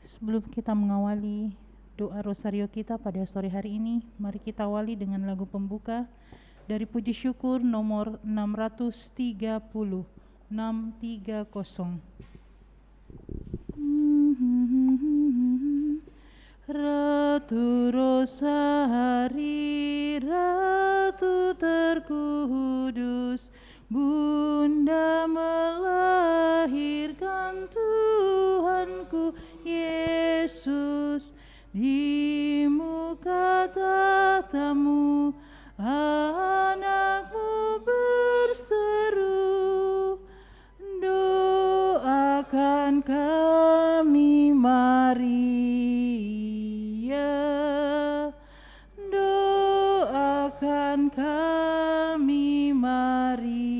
Sebelum kita mengawali doa rosario kita pada sore hari ini, mari kita awali dengan lagu pembuka dari puji syukur nomor 630. 630. Ratu Rosari, Ratu terkudus, Bunda melahirkan Tuhanku Yesus. Di muka tahtamu anakmu berseru, doakan kami Maria, doakan kami Maria.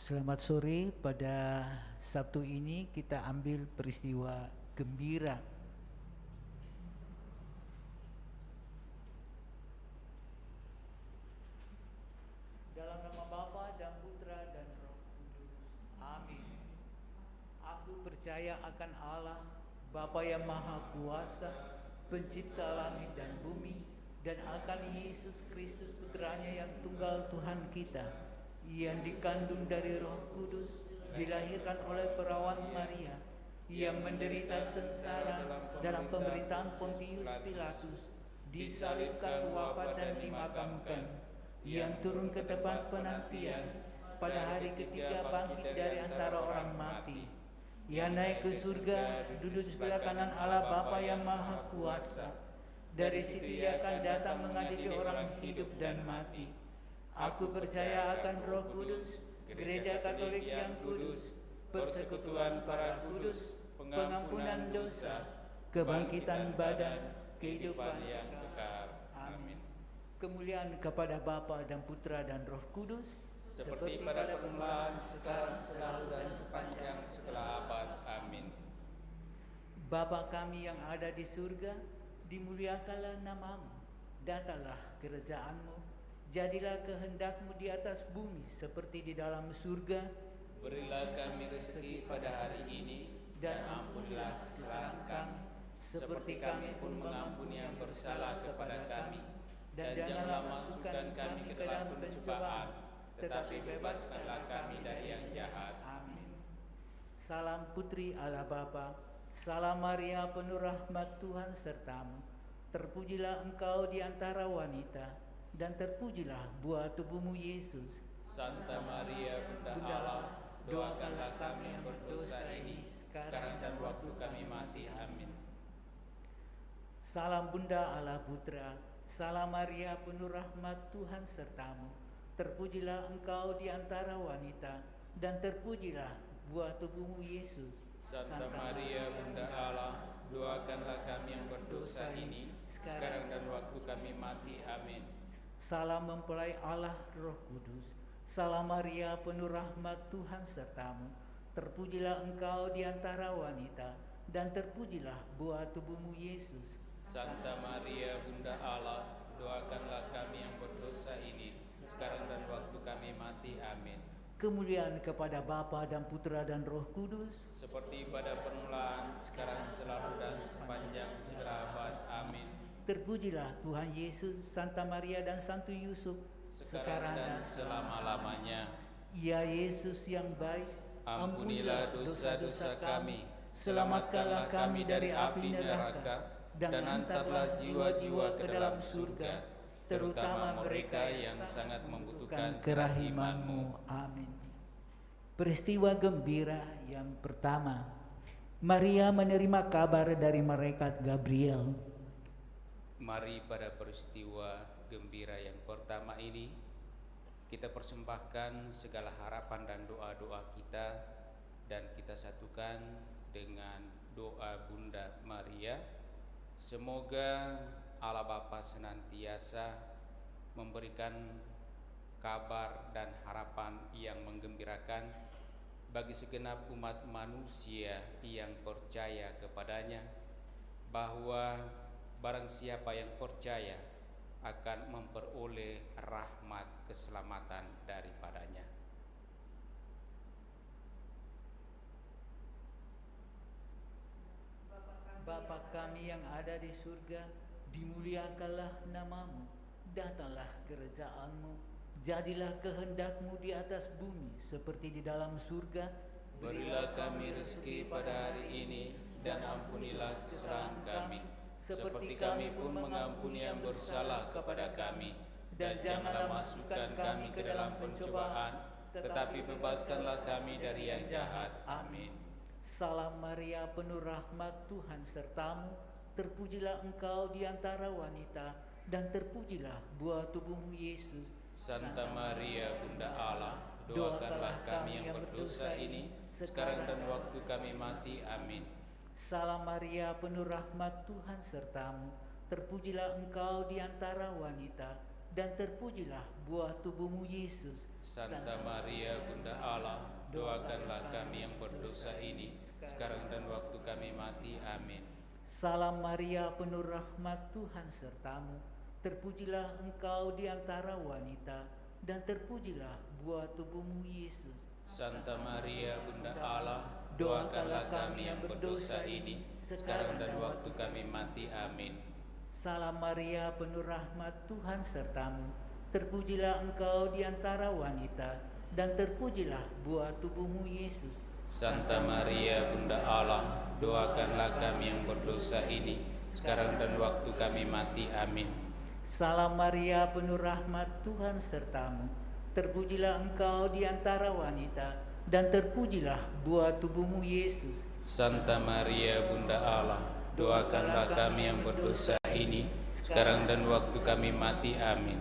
Selamat sore. Pada Sabtu ini kita ambil peristiwa gembira. Dalam nama Bapa dan Putra dan Roh Kudus. Amin. Aku percaya akan Allah, Bapa yang Maha Kuasa, Pencipta langit dan bumi, dan akan Yesus Kristus Putranya yang tunggal Tuhan kita, yang dikandung dari Roh Kudus, dilahirkan oleh perawan Maria, yang menderita sengsara dalam pemerintahan Pontius Pilatus, disalibkan, wafat dan dimakamkan, yang turun ke tempat penantian, pada hari ketiga bangkit dari antara orang mati, yang naik ke surga, duduk di sebelah kanan Allah Bapa yang Maha Kuasa. Dari situ Ia akan datang mengadili orang hidup dan mati. Aku percaya akan Roh Kudus, Gereja Katolik yang kudus, persekutuan para kudus, pengampunan dosa, kebangkitan badan, kehidupan yang kekal. Amin. Kemuliaan kepada Bapa dan Putra dan Roh Kudus, seperti pada permulaan, sekarang, selalu, dan sepanjang segala abad. Amin. Bapa kami yang ada di surga, dimuliakanlah namamu, datanglah kerajaan-Mu, jadilah kehendak-Mu di atas bumi seperti di dalam surga. Berilah kami rezeki pada hari ini, dan ampunilah kesalahan kami, seperti kami pun mengampuni yang bersalah kepada kami. Dan janganlah masukkan kami ke dalam pencobaan, tetapi bebaskanlah kami dari yang jahat. Amin. Salam Putri Allah Bapa, salam Maria penuh rahmat Tuhan sertamu. Terpujilah engkau di antara wanita, dan terpujilah buah tubuhmu Yesus. Santa Maria Bunda Allah, doakanlah kami yang berdosa ini, sekarang dan waktu kami mati. Amin. Salam Bunda Allah Putra, salam Maria penuh rahmat Tuhan sertamu. Terpujilah engkau di antara wanita, dan terpujilah buah tubuhmu Yesus. Santa Maria Bunda Allah, doakanlah kami yang berdosa ini, sekarang dan waktu kami mati. Amin. Salam mempelai Allah Roh Kudus, salam Maria penuh rahmat Tuhan sertamu. Terpujilah engkau di antara wanita, dan terpujilah buah tubuhmu Yesus. Santa Maria Bunda Allah, doakanlah kami yang berdosa ini, sekarang dan waktu kami mati. Amin. Kemuliaan kepada Bapa dan Putra dan Roh Kudus, seperti pada permulaan, sekarang, selalu, dan sepanjang segala abad. Amin. Terpujilah Tuhan Yesus, Santa Maria dan Santo Yusuf, sekarang dan selama-lamanya. Ya Yesus yang baik, ampunilah dosa-dosa kami, selamatkanlah kami dari api neraka, dan antarlah jiwa-jiwa ke dalam surga, terutama mereka yang sangat membutuhkan kerahiman-Mu. Amin. Peristiwa gembira yang pertama, Maria menerima kabar dari malaikat Gabriel. Mari pada peristiwa gembira yang pertama ini, kita persembahkan segala harapan dan doa-doa kita, dan kita satukan dengan doa Bunda Maria. Semoga Allah Bapa senantiasa memberikan kabar dan harapan yang menggembirakan bagi segenap umat manusia yang percaya kepadanya, bahwa barang siapa yang percaya akan memperoleh rahmat keselamatan daripadanya. Bapa kami yang ada di surga, dimuliakanlah namamu, datanglah kerajaan-Mu, jadilah kehendak-Mu di atas bumi seperti di dalam surga. Berilah kami rezeki pada hari ini, dan ampunilah kesalahan kami, seperti kami pun mengampuni yang bersalah kepada kami. Dan janganlah masukkan kami ke dalam pencobaan, tetapi bebaskanlah kami dari yang jahat. Amin. Salam Maria, penuh rahmat, Tuhan sertamu, terpujilah engkau di antara wanita, dan terpujilah buah tubuhmu Yesus. Santa Maria, Bunda Allah, doakanlah kami yang berdosa ini, sekarang dan waktu kami mati. Amin. Salam Maria, penuh rahmat, Tuhan sertamu, terpujilah engkau di antara wanita, dan terpujilah buah tubuhmu Yesus. Santa Maria, Bunda Allah, doakanlah kami yang berdosa ini, sekarang dan waktu kami mati. Amin. Salam Maria, penuh rahmat, Tuhan sertamu, terpujilah engkau di antara wanita, dan terpujilah buah tubuhmu Yesus. Santa Maria, Bunda Allah, doakanlah kami yang berdosa ini, sekarang dan waktu kami mati. Amin. Salam Maria, penuh rahmat, Tuhan sertamu, terpujilah engkau di antara wanita, dan terpujilah buah tubuhmu Yesus. Santa Maria, Bunda Allah, doakanlah kami yang berdosa ini, sekarang dan waktu kami mati. Amin. Salam Maria, penuh rahmat, Tuhan sertamu, terpujilah engkau di antara wanita, dan terpujilah buah tubuhmu Yesus. Santa Maria, Bunda Allah, doakanlah kami yang berdosa ini, sekarang dan waktu kami mati. Amin.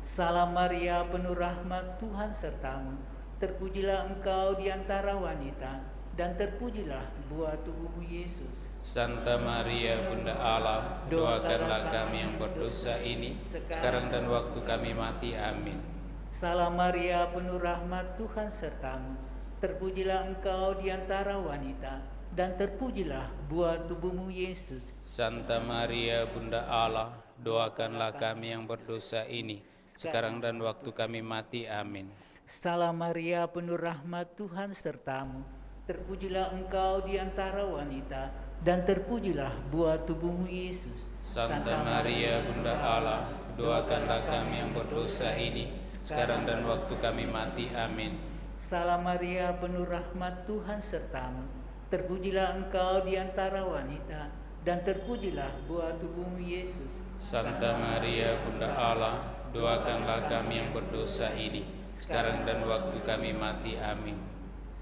Salam Maria, penuh rahmat, Tuhan sertamu, terpujilah engkau di antara wanita, dan terpujilah buah tubuhmu Yesus. Santa Maria, Bunda Allah, doakanlah kami yang berdosa ini, sekarang dan waktu kami mati. Amin. Salam Maria, penuh rahmat, Tuhan sertamu, terpujilah engkau di antara wanita, dan terpujilah buah tubuhmu Yesus. Santa Maria, Bunda Allah, doakanlah kami yang berdosa ini, sekarang dan waktu kami mati. Amin. Salam Maria, penuh rahmat, Tuhan sertamu, terpujilah engkau di antara wanita, dan terpujilah buah tubuhmu Yesus. Santa Maria, Bunda Allah, doakanlah kami yang berdosa ini, sekarang dan waktu kami mati. Amin. Salam Maria, penuh rahmat, Tuhan sertamu, terpujilah engkau di antara wanita, dan terpujilah buah tubuhmu Yesus. Santa Maria, Bunda Allah, doakanlah kami yang berdosa ini, sekarang dan waktu kami mati. Amin.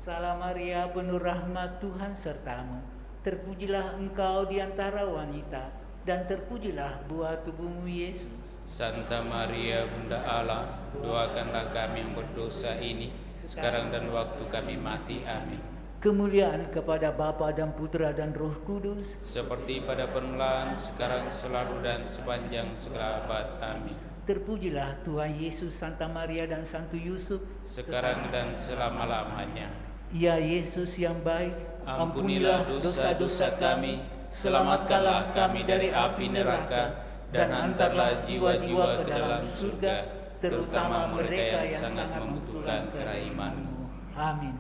Salam Maria, penuh rahmat, Tuhan sertamu, terpujilah engkau di antara wanita, dan terpujilah buah tubuhmu Yesus. Santa Maria, Bunda Allah, doakanlah kami yang berdosa ini, sekarang dan waktu kami mati. Amin. Kemuliaan kepada Bapa dan Putra dan Roh Kudus, seperti pada permulaan, sekarang, selalu, dan sepanjang segala abad. Amin. Terpujilah Tuhan Yesus, Santa Maria, dan Santo Yusuf, sekarang dan selama-lamanya. Ya Yesus yang baik, ampunilah dosa-dosa kami, selamatkanlah kami dari api neraka, dan antarlah jiwa-jiwa ke dalam surga, terutama mereka yang sangat membutuhkan kerahiman-Mu. Amin.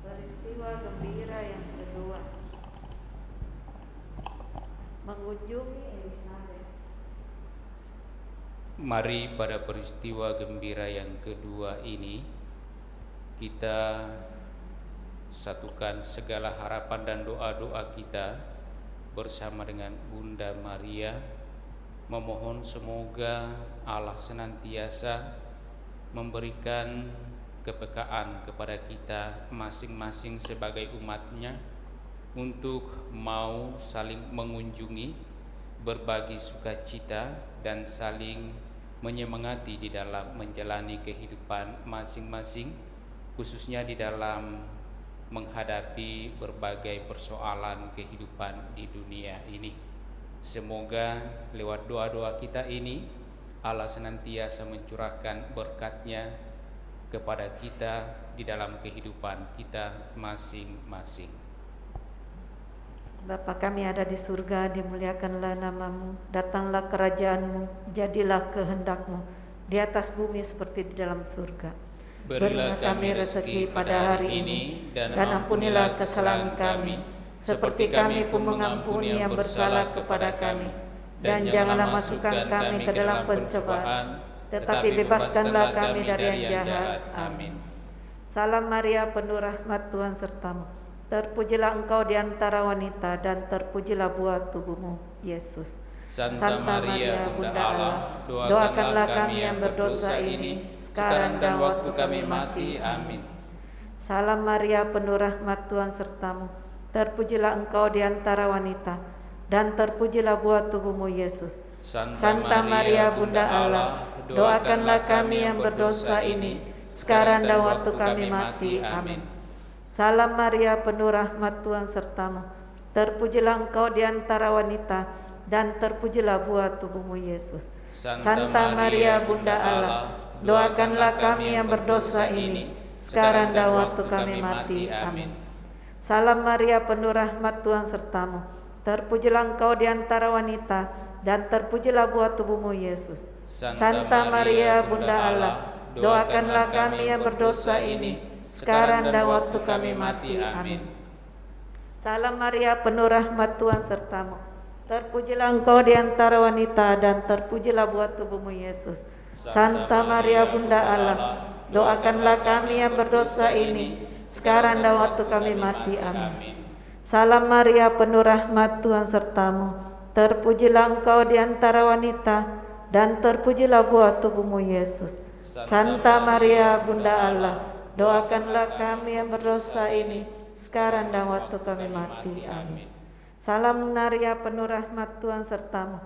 Peristiwa gembira yang kedua, mengunjungi Elisabet. Mari pada peristiwa gembira yang kedua ini kita satukan segala harapan dan doa-doa kita bersama dengan Bunda Maria, memohon semoga Allah senantiasa memberikan kepekaan kepada kita masing-masing sebagai umatnya untuk mau saling mengunjungi, berbagi sukacita, dan saling menyemangati di dalam menjalani kehidupan masing-masing, khususnya di dalam menghadapi berbagai persoalan kehidupan di dunia ini. Semoga lewat doa-doa kita ini Allah senantiasa mencurahkan berkat-Nya, kepada kita di dalam kehidupan kita masing-masing. Bapa kami ada di surga, dimuliakanlah namamu, datanglah kerajaanmu, jadilah kehendakmu di atas bumi seperti di dalam surga. Berilah kami rezeki pada hari ini, dan ampunilah kesalahan kami, seperti kami pun mengampuni yang bersalah kepada kami. Dan janganlah masukkan kami ke dalam pencobaan, tetapi bebaskanlah kami dari yang jahat. Amin. Salam Maria, penuh rahmat, Tuhan sertamu. Terpujilah engkau di antara wanita, dan terpujilah buah tubuhmu, Yesus. Santa Maria, Bunda Allah, doakanlah kami yang berdosa ini, sekarang dan waktu kami mati. Amin. Salam Maria, penuh rahmat, Tuhan sertamu. Terpujilah engkau di antara wanita, dan terpujilah buah tubuhmu, Yesus. Santa Maria, Bunda Allah, doakanlah kami yang berdosa ini, sekarang dan waktu kami mati. Amin. Salam Maria, penuh rahmat, Tuhan sertamu. Terpujilah engkau di antara wanita, dan terpujilah buah tubuhmu, Yesus. Santa Maria, Bunda Allah, doakanlah kami yang berdosa ini, sekarang dan waktu kami mati. Amin. Salam Maria, penuh rahmat, Tuhan sertamu. Terpujilah engkau di antara wanita, dan terpujilah buah tubuhmu, Yesus. Santa Maria, Bunda Allah, doakanlah kami yang berdosa ini, sekarang dan waktu kami mati. Amin. Salam Maria, penuh rahmat, Tuhan sertamu. Terpujilah engkau di antara wanita, dan terpujilah buah tubuhmu, Yesus. Santa Maria, Bunda Allah, doakanlah kami yang berdosa ini, sekarang dan waktu kami mati. Amin. Salam Maria, penuh rahmat, Tuhan sertamu. Terpujilah engkau di antara wanita, dan terpujilah buah tubuhmu, Yesus. Santa Maria, Bunda Allah, doakanlah kami yang berdosa ini, sekarang dan waktu kami mati. Amin. Salam Maria, penuh rahmat, Tuhan sertamu.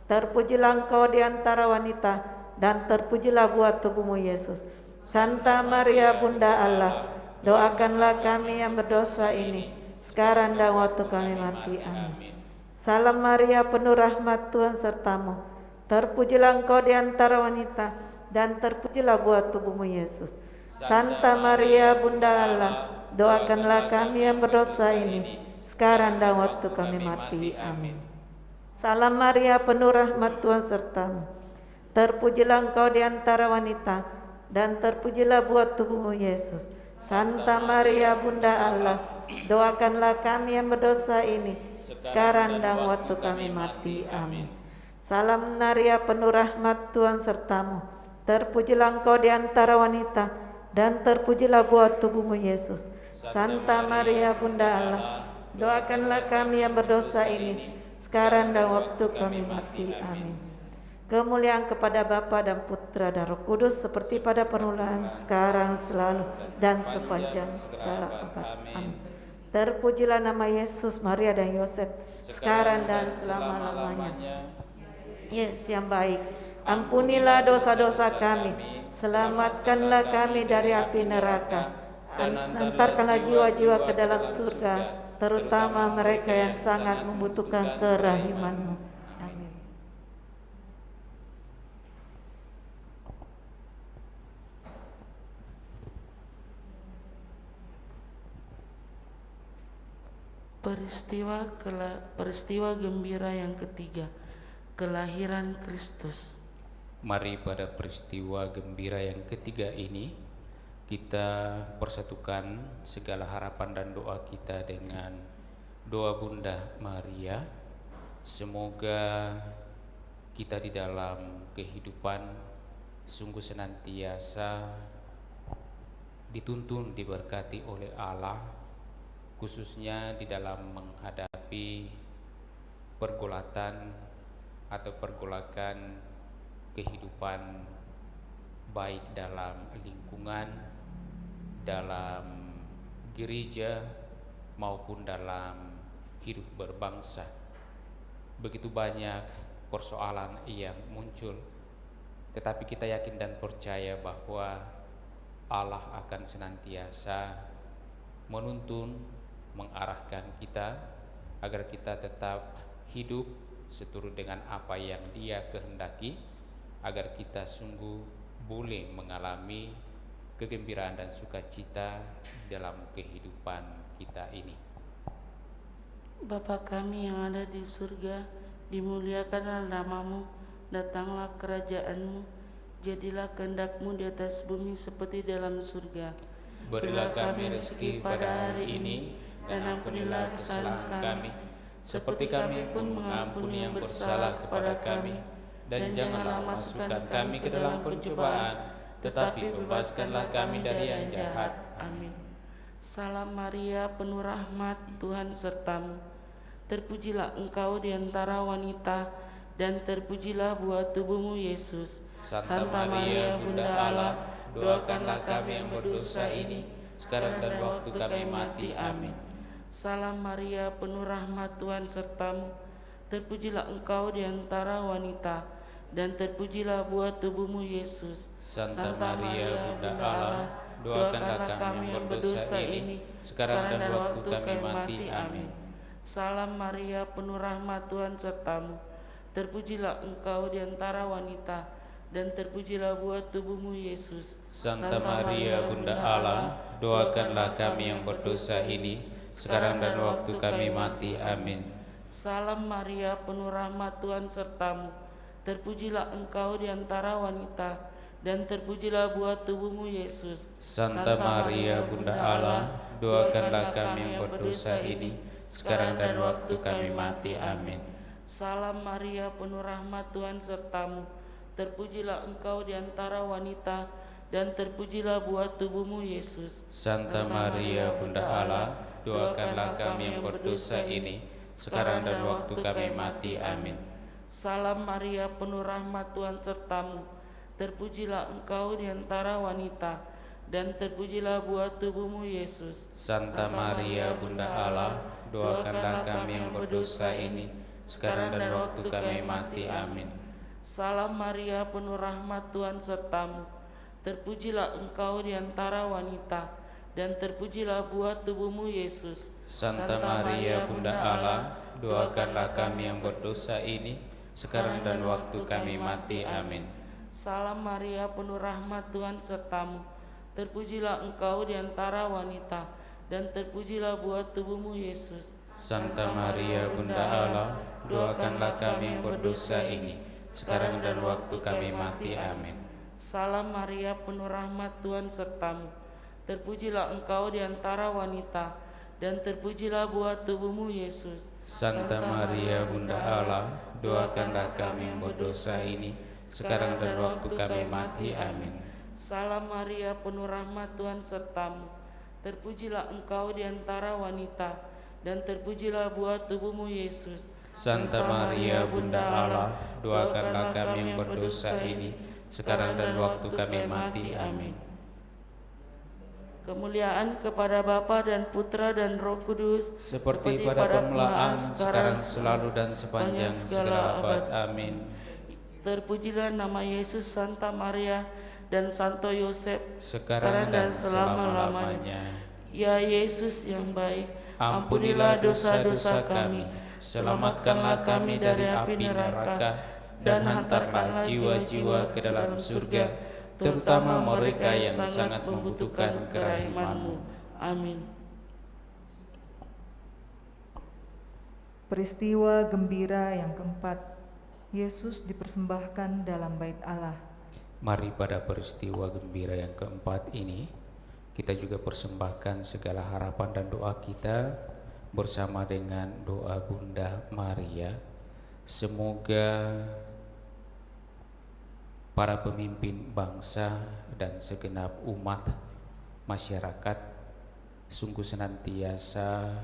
Terpujilah engkau di antara wanita, dan terpujilah buah tubuhmu, Yesus. Santa Maria, Bunda Allah, doakanlah kami yang berdosa ini, sekarang dan waktu kami mati. Amin. Salam Maria, penuh rahmat, Tuhan sertamu. Terpujilah engkau di antara wanita, dan terpujilah buah tubuhmu, Yesus. Santa Maria, Bunda Allah, doakanlah kami yang berdosa ini, sekarang dan waktu kami mati. Amin. Salam Maria, penuh rahmat, Tuhan sertamu. Terpujilah engkau di antara wanita, dan terpujilah buah tubuhmu, Yesus. Santa Maria, Bunda Allah, doakanlah kami yang berdosa ini, sekarang dan waktu kami mati. Amin. Salam Maria, penuh rahmat, Tuhan sertamu. Terpujilah engkau di antara wanita, dan terpujilah buah tubuhmu, Yesus. Santa Maria, Bunda Allah, doakanlah kami yang berdosa ini, sekarang dan waktu kami mati. Amin. Kemuliaan kepada Bapa dan Putra dan Roh Kudus, seperti pada permulaan, sekarang, selalu, dan sepanjang segala abad. Amin. Terpujilah nama Yesus, Maria, dan Yosef, sekarang dan selama-lamanya. Yesus yang baik, ampunilah dosa-dosa kami, selamatkanlah kami dari api neraka, antarkanlah jiwa-jiwa ke dalam surga, terutama mereka yang sangat membutuhkan kerahiman-Mu. Amin. Peristiwa gembira yang ketiga, kelahiran Kristus. Mari pada peristiwa gembira yang ketiga ini kita persatukan segala harapan dan doa kita dengan doa Bunda Maria. Semoga kita di dalam kehidupan sungguh senantiasa dituntun, diberkati oleh Allah, khususnya di dalam menghadapi pergulatan atau pergolakan kehidupan, baik dalam lingkungan, dalam gereja, maupun dalam hidup berbangsa. Begitu banyak persoalan yang muncul, tetapi kita yakin dan percaya bahwa Allah akan senantiasa menuntun, mengarahkan kita agar kita tetap hidup seturut dengan apa yang Dia kehendaki, agar kita sungguh boleh mengalami kegembiraan dan sukacita dalam kehidupan kita ini. Bapa kami yang ada di surga, dimuliakanlah namamu, datanglah kerajaanmu, jadilah kehendak-Mu di atas bumi seperti dalam surga. Berilah kami rezeki pada hari ini, dan ampunilah kesalahan kami, seperti kami pun mengampuni yang bersalah kepada kami. Dan janganlah masukkan kami ke dalam pencobaan, tetapi bebaskanlah kami dari yang jahat. Amin. Salam Maria, penuh rahmat, Tuhan sertamu. Terpujilah engkau di antara wanita, dan terpujilah buah tubuhmu Yesus. Santa Maria, Bunda Allah, doakanlah kami yang berdosa ini, sekarang dan waktu kami mati. Amin. Salam Maria, penuh rahmat, Tuhan sertamu. Terpujilah engkau di antara wanita, dan terpujilah buah tubuhmu Yesus. Santa Maria, Bunda Allah, doakanlah kami yang berdosa ini, sekarang dan waktu kami mati. Amin. Salam Maria, penuh rahmat, Tuhan sertamu. Terpujilah engkau di antara wanita, dan terpujilah buah tubuhmu Yesus. Santa Maria, Bunda Allah, doakanlah kami yang berdosa ini, sekarang dan waktu kami mati. Amin. Salam Maria, penuh rahmat, Tuhan sertamu. Terpujilah engkau di antara wanita, dan terpujilah buah tubuhmu Yesus. Santa Maria, Bunda Allah, doakanlah kami yang berdosa ini, sekarang dan waktu kami mati. Amin. Salam Maria, penuh rahmat, Tuhan sertamu. Terpujilah engkau di antara wanita, dan terpujilah buah tubuhmu Yesus. Santa Maria, Bunda Allah, doakanlah kami yang berdosa ini, sekarang dan waktu kami mati. Amin. Salam Maria, penuh rahmat, Tuhan sertamu. Terpujilah engkau di antara wanita, dan terpujilah buah tubuhmu Yesus. Santa Maria, Bunda Allah, doakanlah kami yang berdosa ini, sekarang dan waktu kami mati. Amin. Salam Maria, penuh rahmat, Tuhan sertamu. Terpujilah engkau di antara wanita, dan terpujilah buah tubuhmu Yesus. Santa Maria, Bunda Allah, doakanlah kami yang berdosa ini, sekarang dan waktu kami mati. Amin. Salam Maria, penuh rahmat, Tuhan sertamu. Terpujilah engkau di antara wanita, dan terpujilah buah tubuhmu Yesus. Santa Maria, Bunda Allah, doakanlah kami yang berdosa ini, sekarang dan waktu kami mati. Amin. Salam Maria, penuh rahmat, Tuhan sertamu. Terpujilah engkau di antara wanita, dan terpujilah buah tubuhmu Yesus. Santa Maria, Bunda Allah, doakanlah kami yang berdosa ini, sekarang dan waktu kami mati. Amin. Salam Maria, penuh rahmat, Tuhan sertamu. Terpujilah engkau di antara wanita, dan terpujilah buah tubuhmu Yesus. Santa Maria, Bunda Allah, doakanlah kami yang berdosa ini, sekarang dan waktu kami mati. Amin. Kemuliaan kepada Bapa dan Putra dan Roh Kudus, seperti pada permulaan, sekarang, selalu, dan sepanjang segala abad. Amin. Terpujilah nama Yesus, Santa Maria, dan Santo Yosef, sekarang dan selama-lamanya. Ya Yesus yang baik, ampunilah dosa-dosa kami, selamatkanlah kami dari api neraka, dan hantarlah jiwa-jiwa ke dalam surga, terutama mereka yang sangat membutuhkan kerahiman-Mu. Amin. Peristiwa gembira yang keempat, Yesus dipersembahkan dalam bait Allah. Mari pada peristiwa gembira yang keempat ini, kita juga persembahkan segala harapan dan doa kita bersama dengan doa Bunda Maria. Semoga para pemimpin bangsa dan segenap umat masyarakat sungguh senantiasa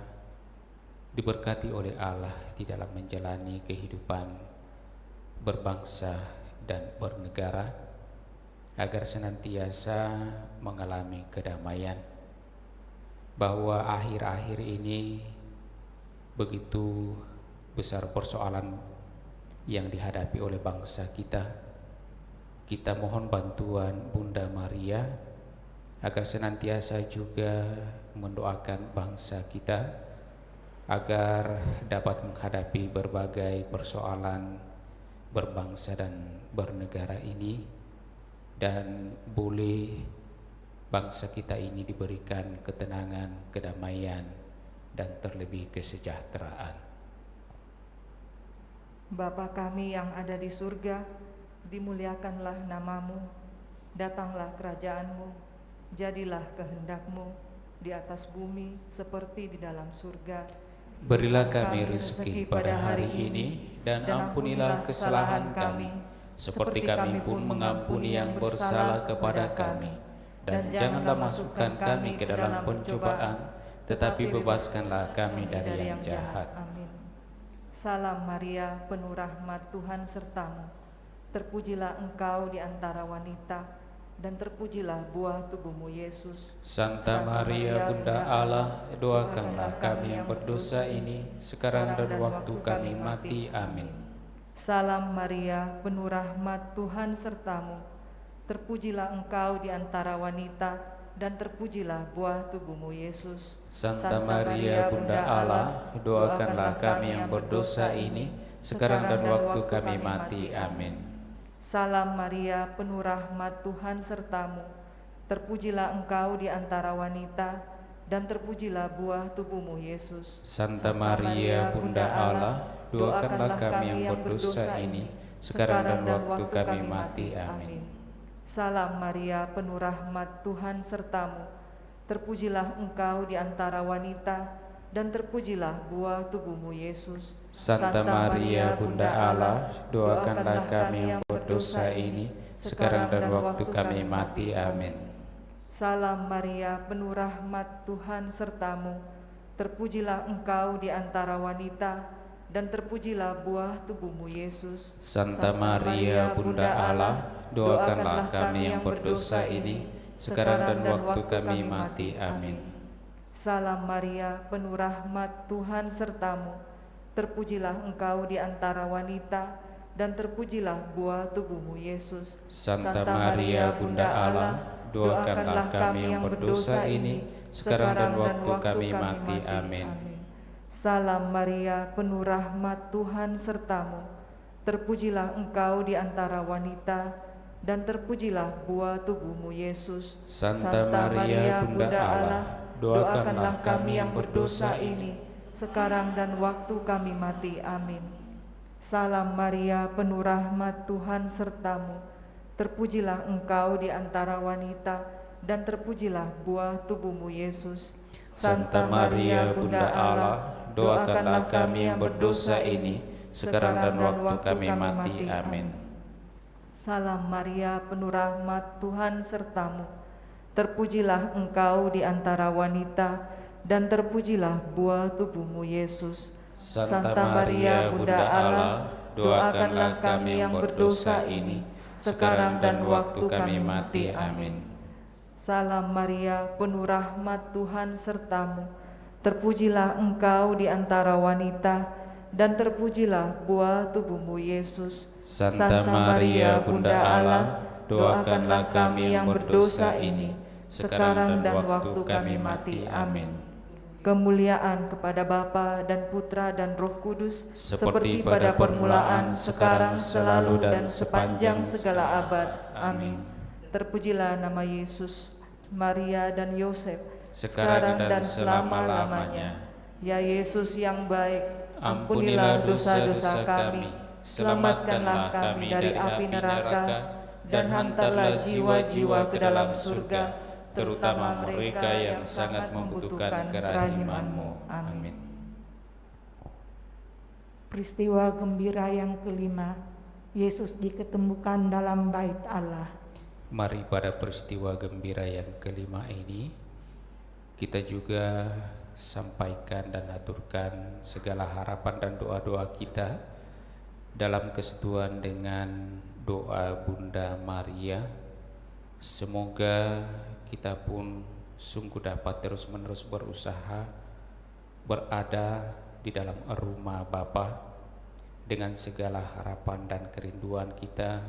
diberkati oleh Allah di dalam menjalani kehidupan berbangsa dan bernegara, agar senantiasa mengalami kedamaian, bahwa akhir-akhir ini begitu besar persoalan yang dihadapi oleh bangsa kita. Kita mohon bantuan Bunda Maria agar senantiasa juga mendoakan bangsa kita agar dapat menghadapi berbagai persoalan berbangsa dan bernegara ini, dan boleh bangsa kita ini diberikan ketenangan, kedamaian, dan terlebih kesejahteraan. Bapa kami yang ada di surga, dimuliakanlah namamu, datanglah kerajaanmu, jadilah kehendak-mu di atas bumi seperti di dalam surga. Berilah kami rezeki pada hari ini, dan ampunilah kesalahan kami, seperti kami pun mengampuni yang bersalah kepada kami. Dan janganlah masukkan kami ke dalam pencobaan, tetapi bebaskanlah kami dari yang jahat. Amin. Salam Maria, penuh rahmat, Tuhan sertamu. Terpujilah engkau di antara wanita, dan terpujilah buah tubuhmu Yesus. Santa Maria, Bunda Allah, doakanlah kami yang berdosa ini, sekarang dan waktu kami mati. Amin. Salam Maria, penuh rahmat, Tuhan sertamu. Terpujilah engkau di antara wanita, dan terpujilah buah tubuhmu Yesus. Santa Maria, Bunda Allah, doakanlah kami yang berdosa ini, sekarang dan waktu kami mati. Amin. Salam Maria, penuh rahmat, Tuhan sertamu. Terpujilah engkau di antara wanita, dan terpujilah buah tubuhmu Yesus. Santa Maria, Bunda Allah, doakanlah kami yang berdosa ini, sekarang dan waktu kami mati. Amin. Salam Maria, penuh rahmat, Tuhan sertamu. Terpujilah engkau di antara wanita, dan terpujilah buah tubuhmu Yesus. Santa Maria, Bunda Allah, doakanlah kami yang berdosa ini, sekarang dan waktu kami mati. Amin. Salam Maria, penuh rahmat, Tuhan sertamu. Terpujilah engkau di antara wanita, dan terpujilah buah tubuhmu Yesus. Santa Maria, Bunda Allah, doakanlah kami yang berdosa ini, sekarang dan waktu kami mati. Amin. Salam Maria, penuh rahmat, Tuhan sertamu. Terpujilah engkau di antara wanita, dan terpujilah buah tubuhmu Yesus. Santa Maria, Bunda Allah, doakanlah kami yang berdosa ini, sekarang dan waktu kami mati. Amin. Salam Maria, penuh rahmat, Tuhan sertamu. Terpujilah engkau di antara wanita, dan terpujilah buah tubuhmu Yesus. Santa Maria, Bunda Allah, doakanlah kami yang berdosa ini, sekarang dan waktu kami mati. Amin. Salam Maria, penuh rahmat, Tuhan sertamu. Terpujilah engkau di antara wanita, dan terpujilah buah tubuhmu Yesus. Santa Maria, Bunda Allah, doakanlah kami yang berdosa ini, sekarang dan waktu kami mati. Amin. Salam Maria, penuh rahmat, Tuhan sertamu. Terpujilah engkau di antara wanita, dan terpujilah buah tubuhmu Yesus. Santa Maria, Bunda Allah, doakanlah kami yang berdosa ini, sekarang dan waktu kami mati. Amin. Salam Maria, penuh rahmat, Tuhan sertamu. Terpujilah engkau di antara wanita, dan terpujilah buah tubuhmu Yesus. Santa Maria, Bunda Allah, doakanlah kami yang berdosa ini, sekarang dan waktu kami mati. Amin. Kemuliaan kepada Bapa dan Putra dan Roh Kudus, seperti pada permulaan, sekarang, selalu, dan sepanjang segala abad. Amin. Terpujilah nama Yesus, Maria dan Yosef, sekarang dan selama-lamanya. Ya Yesus yang baik, ampunilah dosa-dosa kami, selamatkanlah kami dari api neraka, dan hantarlah jiwa-jiwa ke dalam surga, terutama mereka yang sangat membutuhkan kerahiman-Mu. Amin. Peristiwa gembira yang kelima, Yesus diketemukan dalam bait Allah. Mari pada peristiwa gembira yang kelima ini, kita juga sampaikan dan aturkan segala harapan dan doa-doa kita dalam kesatuan dengan doa Bunda Maria. Semoga kita pun sungguh dapat terus-menerus berusaha berada di dalam rumah Bapa dengan segala harapan dan kerinduan kita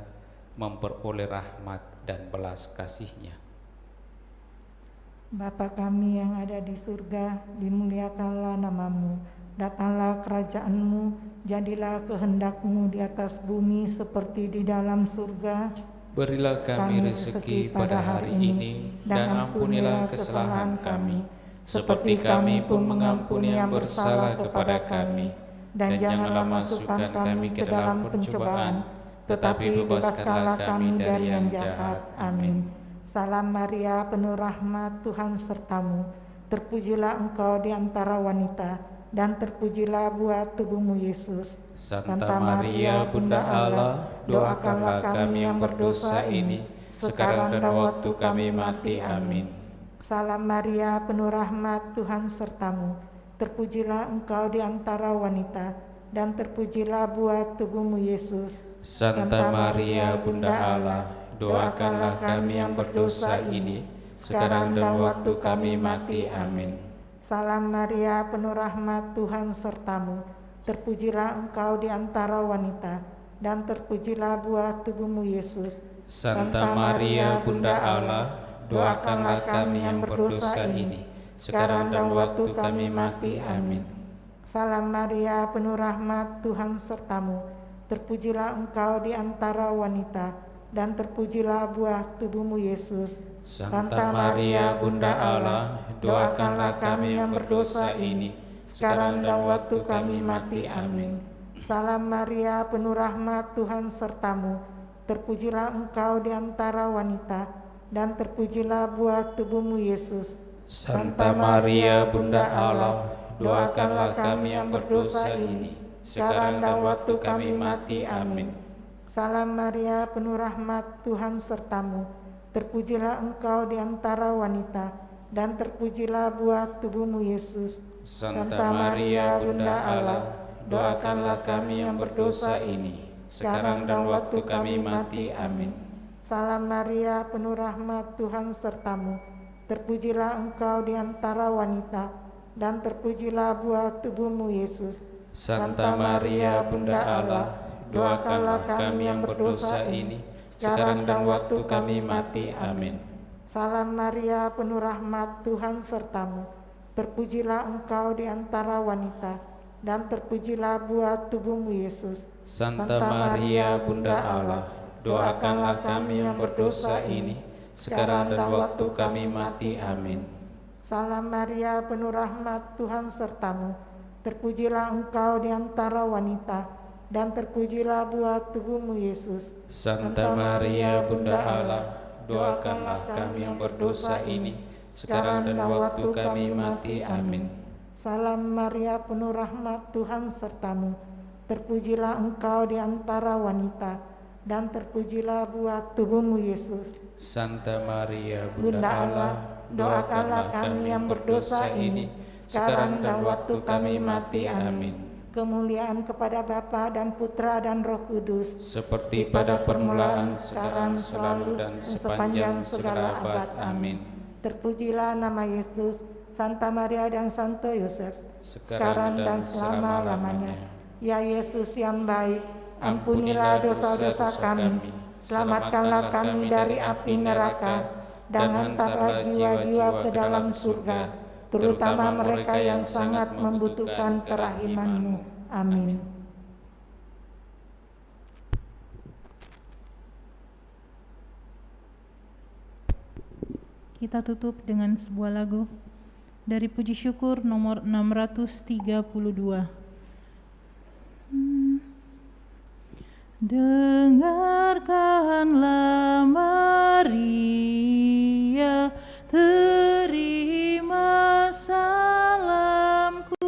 memperoleh rahmat dan belas kasih-Nya. Bapa kami yang ada di surga, dimuliakanlah namamu, datanglah kerajaan-Mu, jadilah kehendak-Mu di atas bumi seperti di dalam surga. Berilah kami rezeki pada hari ini, dan ampunilah kesalahan kami, seperti kami pun mengampuni yang bersalah kepada kami. Dan janganlah masukkan kami ke dalam pencobaan, tetapi bebaskanlah kami dari yang jahat. Amin. Salam Maria, penuh rahmat, Tuhan sertamu. Terpujilah engkau di antara wanita, dan terpujilah buah tubuhmu Yesus. Santa Maria, Bunda Allah, doakanlah kami yang berdosa ini, sekarang dan waktu kami mati. Amin. Salam Maria, penuh rahmat, Tuhan sertamu. Terpujilah engkau di antara wanita, dan terpujilah buah tubuhmu Yesus. Santa Maria, Bunda Allah, doakanlah kami yang berdosa ini, sekarang dan waktu kami mati. Amin. Salam Maria, penuh rahmat, Tuhan sertamu. Terpujilah engkau di antara wanita, dan terpujilah buah tubuhmu Yesus. Santa Maria, Bunda Allah, doakanlah kami yang berdosa ini, sekarang dan waktu kami mati. Amin. Salam Maria, penuh rahmat, Tuhan sertamu. Terpujilah engkau di antara wanita, dan terpujilah buah tubuhmu Yesus. Santa Maria, Bunda Allah, doakanlah kami yang berdosa ini, sekarang dan waktu kami mati. Amin. Salam Maria, penuh rahmat, Tuhan sertamu. Terpujilah engkau di antara wanita, dan terpujilah buah tubuhmu Yesus. Santa Maria, Bunda Allah, doakanlah kami yang berdosa ini, sekarang dan waktu kami mati. Amin. Salam Maria, penuh rahmat, Tuhan sertamu. Terpujilah engkau di antara wanita, dan terpujilah buah tubuhmu Yesus. Santa Maria, Bunda Allah, doakanlah kami yang berdosa ini, sekarang dan waktu kami mati. Amin. Salam Maria, penuh rahmat, Tuhan sertamu. Terpujilah engkau di antara wanita, dan terpujilah buah tubuhmu Yesus. Santa Maria, Bunda Allah, doakanlah kami yang berdosa ini, sekarang dan waktu kami mati. Amin. Salam Maria, penuh rahmat, Tuhan sertamu. Terpujilah engkau di antara wanita, dan terpujilah buah tubuhmu Yesus. Santa Maria, Bunda Allah, doakanlah kami yang berdosa ini, sekarang dan waktu kami mati. Amin. Salam Maria, penuh rahmat, Tuhan sertamu. Terpujilah engkau di antara wanita, dan terpujilah buah tubuhmu Yesus. Santa Maria, Bunda Allah, doakanlah kami yang berdosa ini, sekarang dan waktu kami mati. Amin. Salam Maria, penuh rahmat, Tuhan sertamu. Terpujilah engkau di antara wanita, dan terpujilah buah tubuhmu Yesus. Santa Maria, Bunda Allah, doakanlah kami yang berdosa ini, sekarang dan waktu kami mati. Amin. Kemuliaan kepada Bapa dan Putra dan Roh Kudus, seperti pada permulaan, sekarang, selalu, dan sepanjang segala abad. Amin. Terpujilah nama Yesus, Santa Maria dan Santo Yosef, sekarang dan selama-lamanya. Ya Yesus yang baik, ampunilah dosa-dosa kami, selamatkanlah kami dari api neraka, dan hantarlah jiwa-jiwa ke dalam surga, terutama mereka yang sangat membutuhkan kerahiman-Mu. Amin. Kita tutup dengan sebuah lagu dari Puji Syukur nomor 632. Dengarkanlah Maria, terima salamku,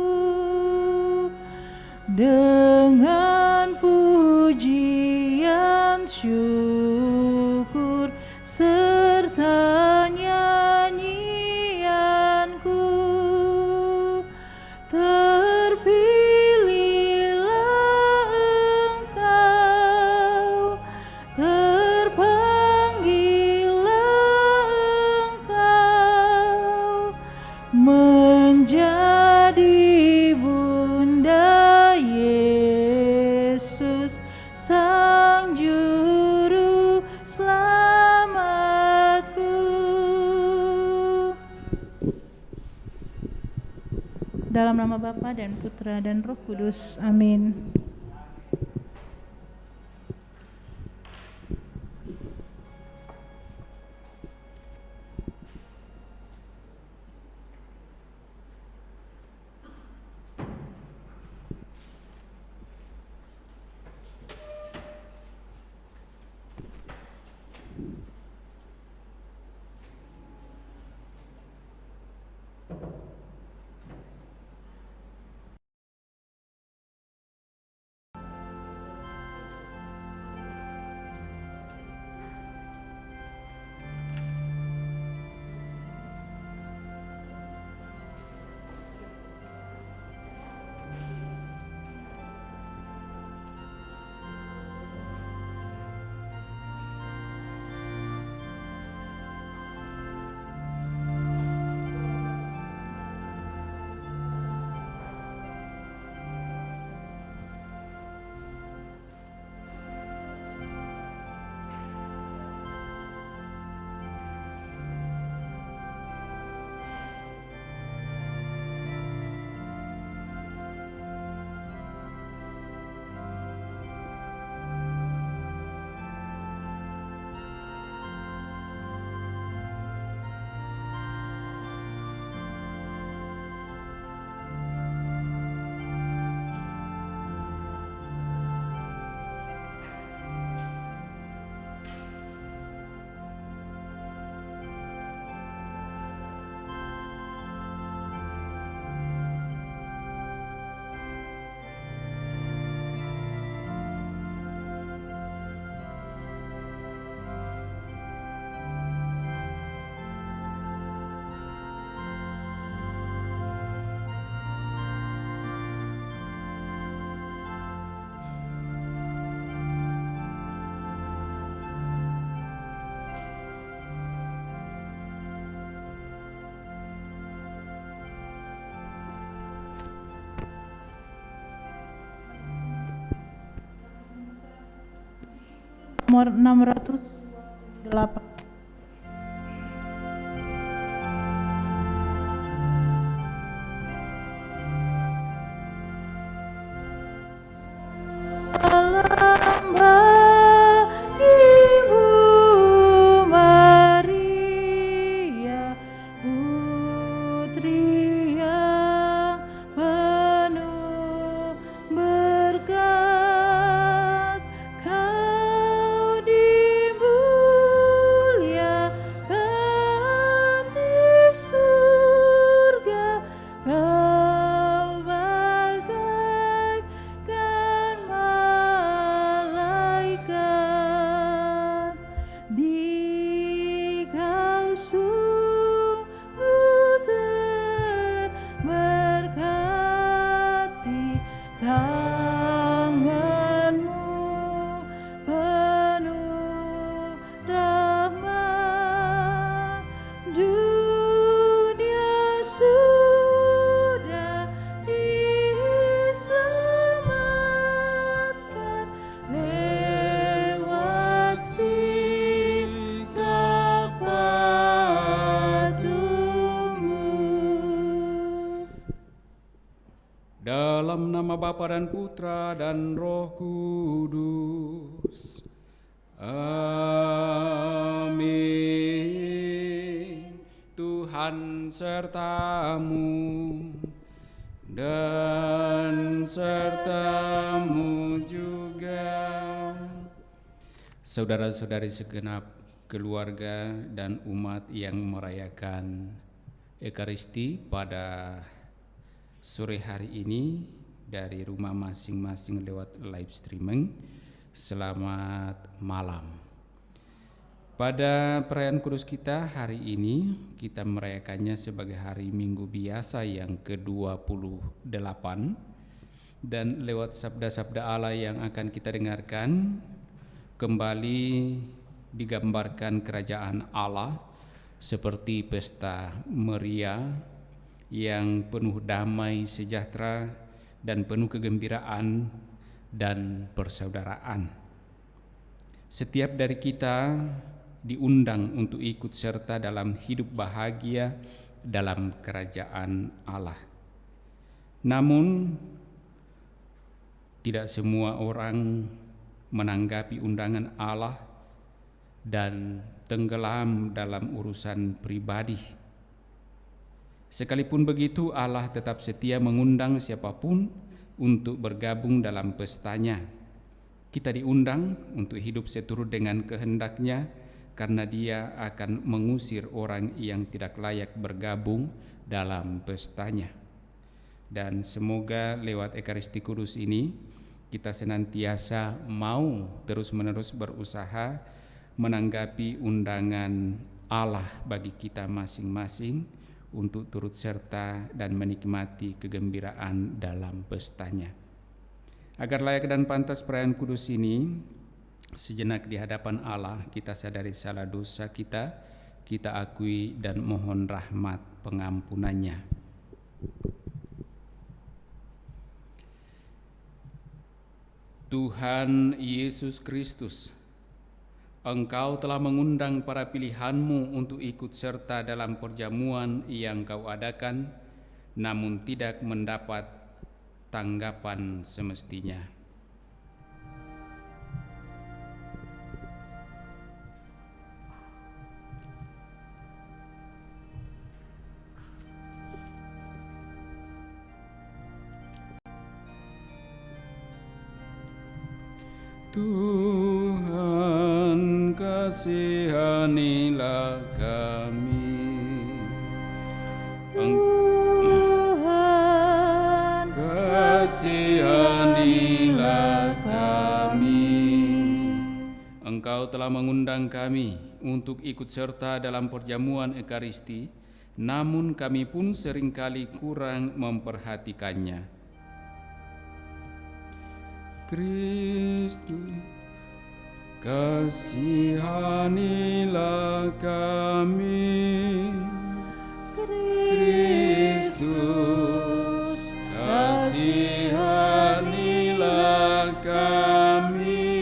dengan pujian syukur serta nyanyianku. Terpilihlah engkau, terpanggillah engkau, menjadi Bunda Yesus, Sang Juru Selamatku. Dalam nama Bapa dan Putra dan Roh Kudus. Amin. nomor 628. Salam Ibu Maria, putri yang penuh berkat, kau dimuliakan di surga, kau bagaikan malaikat, di kau sungguh terberkati, tanganmu penuh rahmat, dunia sudah diselamatkan lewat sikap patuhmu. Dalam nama Bapa dan Putra dan Roh Kudus. Amin. Tuhan sertamu dan sertamu juga. Saudara-saudari segenap keluarga dan umat yang merayakan Ekaristi pada sore hari ini dari rumah masing-masing lewat live streaming, selamat malam. Pada perayaan kudus kita hari ini, kita merayakannya sebagai hari Minggu biasa yang ke-28, dan lewat sabda-sabda Allah yang akan kita dengarkan, kembali digambarkan kerajaan Allah seperti pesta meriah yang penuh damai sejahtera dan penuh kegembiraan dan persaudaraan. Setiap dari kita diundang untuk ikut serta dalam hidup bahagia dalam kerajaan Allah. Namun tidak semua orang menanggapi undangan Allah dan tenggelam dalam urusan pribadi. Sekalipun begitu, Allah tetap setia mengundang siapapun untuk bergabung dalam pestanya. Kita diundang untuk hidup seturut dengan kehendaknya, karena Dia akan mengusir orang yang tidak layak bergabung dalam pestanya. Dan semoga lewat Ekaristi Kudus ini kita senantiasa mau terus-menerus berusaha menanggapi undangan Allah bagi kita masing-masing untuk turut serta dan menikmati kegembiraan dalam pestanya. Agar layak dan pantas perayaan kudus ini, sejenak di hadapan Allah kita sadari salah dosa kita akui dan mohon rahmat pengampunannya. Tuhan Yesus Kristus, Engkau telah mengundang para pilihan-Mu untuk ikut serta dalam perjamuan yang Kau adakan, namun tidak mendapat tanggapan semestinya. Tuhan, kasihanilah kami. Tuhan, kasihanilah kami. Engkau telah mengundang kami untuk ikut serta dalam perjamuan Ekaristi, namun kami pun seringkali kurang memperhatikannya. Kristus, kasihanilah kami. Kristus, kasihanilah kami.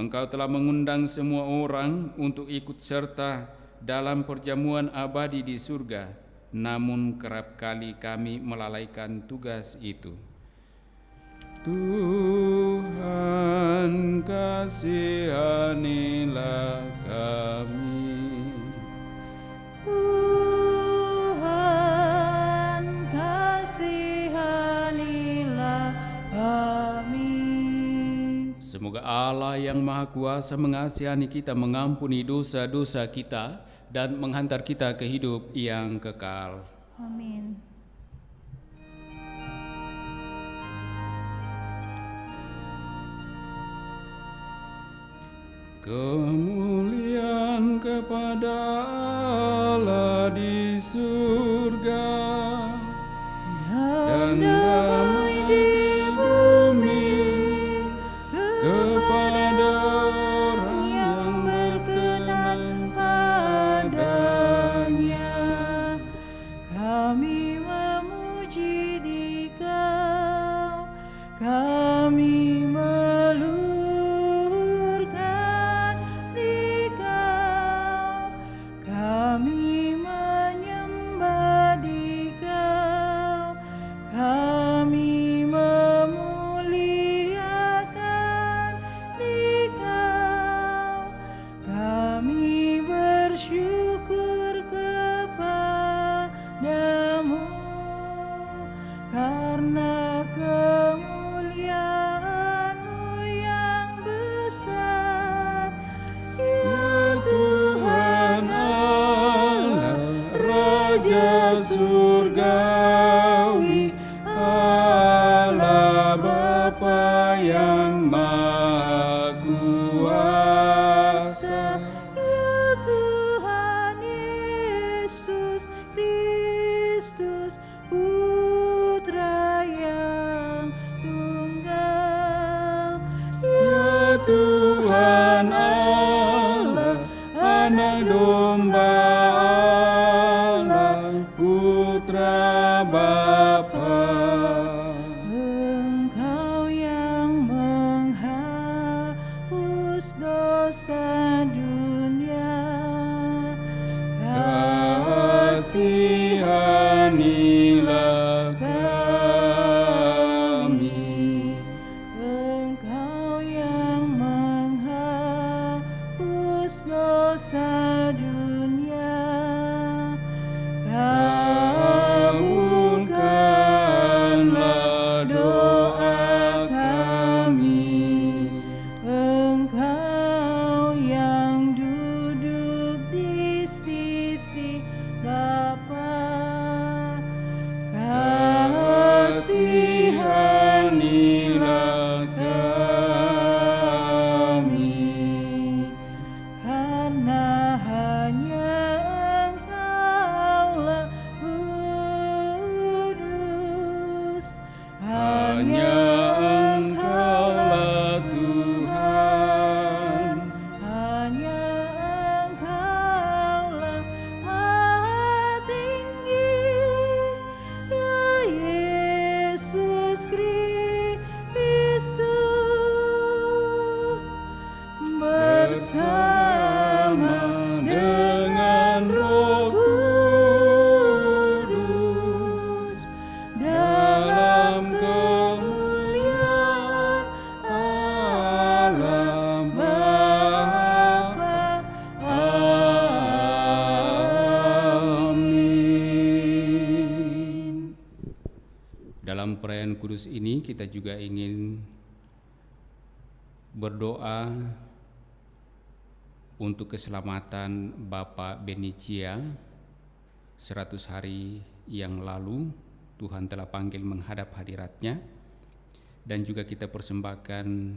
Engkau telah mengundang semua orang untuk ikut serta dalam perjamuan abadi di surga, namun kerap kali kami melalaikan tugas itu. Tuhan, kasihanilah kami. Tuhan, kasihanilah kami. Semoga Allah yang Maha Kuasa mengasihani kita, mengampuni dosa-dosa kita, dan menghantar kita ke hidup yang kekal. Amin. Kemuliaan kepada Allah di surga dan damai di bumi kepada orang yang berkenan padanya. Kami memuji Dikau, kami meluhurkan Dikau, kami menyembah Dikau, kami memuliakan Dikau, kami bersyukur kepadamu karena kemuliaan-Mu yang besar, ya Tuhan Allah, Raja surgawi, Allah Bapa yang Maha Kuasa. ya Tuhan Yesus Kristus, Putra yang tunggal, Ya Tuhan Allah, Anak Domba Allah, Putra Bapa. Engkau yang menghapus dosa dunia, Kasihanilah kami. Engkau yang menghapus dosa dunia, Kabulkanlah doa kami. Engkau yang duduk di sisi Bapa, Kasihanilah kami. karena hanya Engkaulah kudus, Hanya Engkaulah Tuhan. hanya Engkaulah Maha Tinggi, ya Yesus Kristus, bersama dengan Roh Kudus, dalam kemuliaan Allah Bapa. Amin. Dalam perayaan kudus ini kita juga ingin berdoa untuk keselamatan Bapak Benicia. 100 hari yang lalu Tuhan telah panggil menghadap hadirat-Nya, dan juga kita persembahkan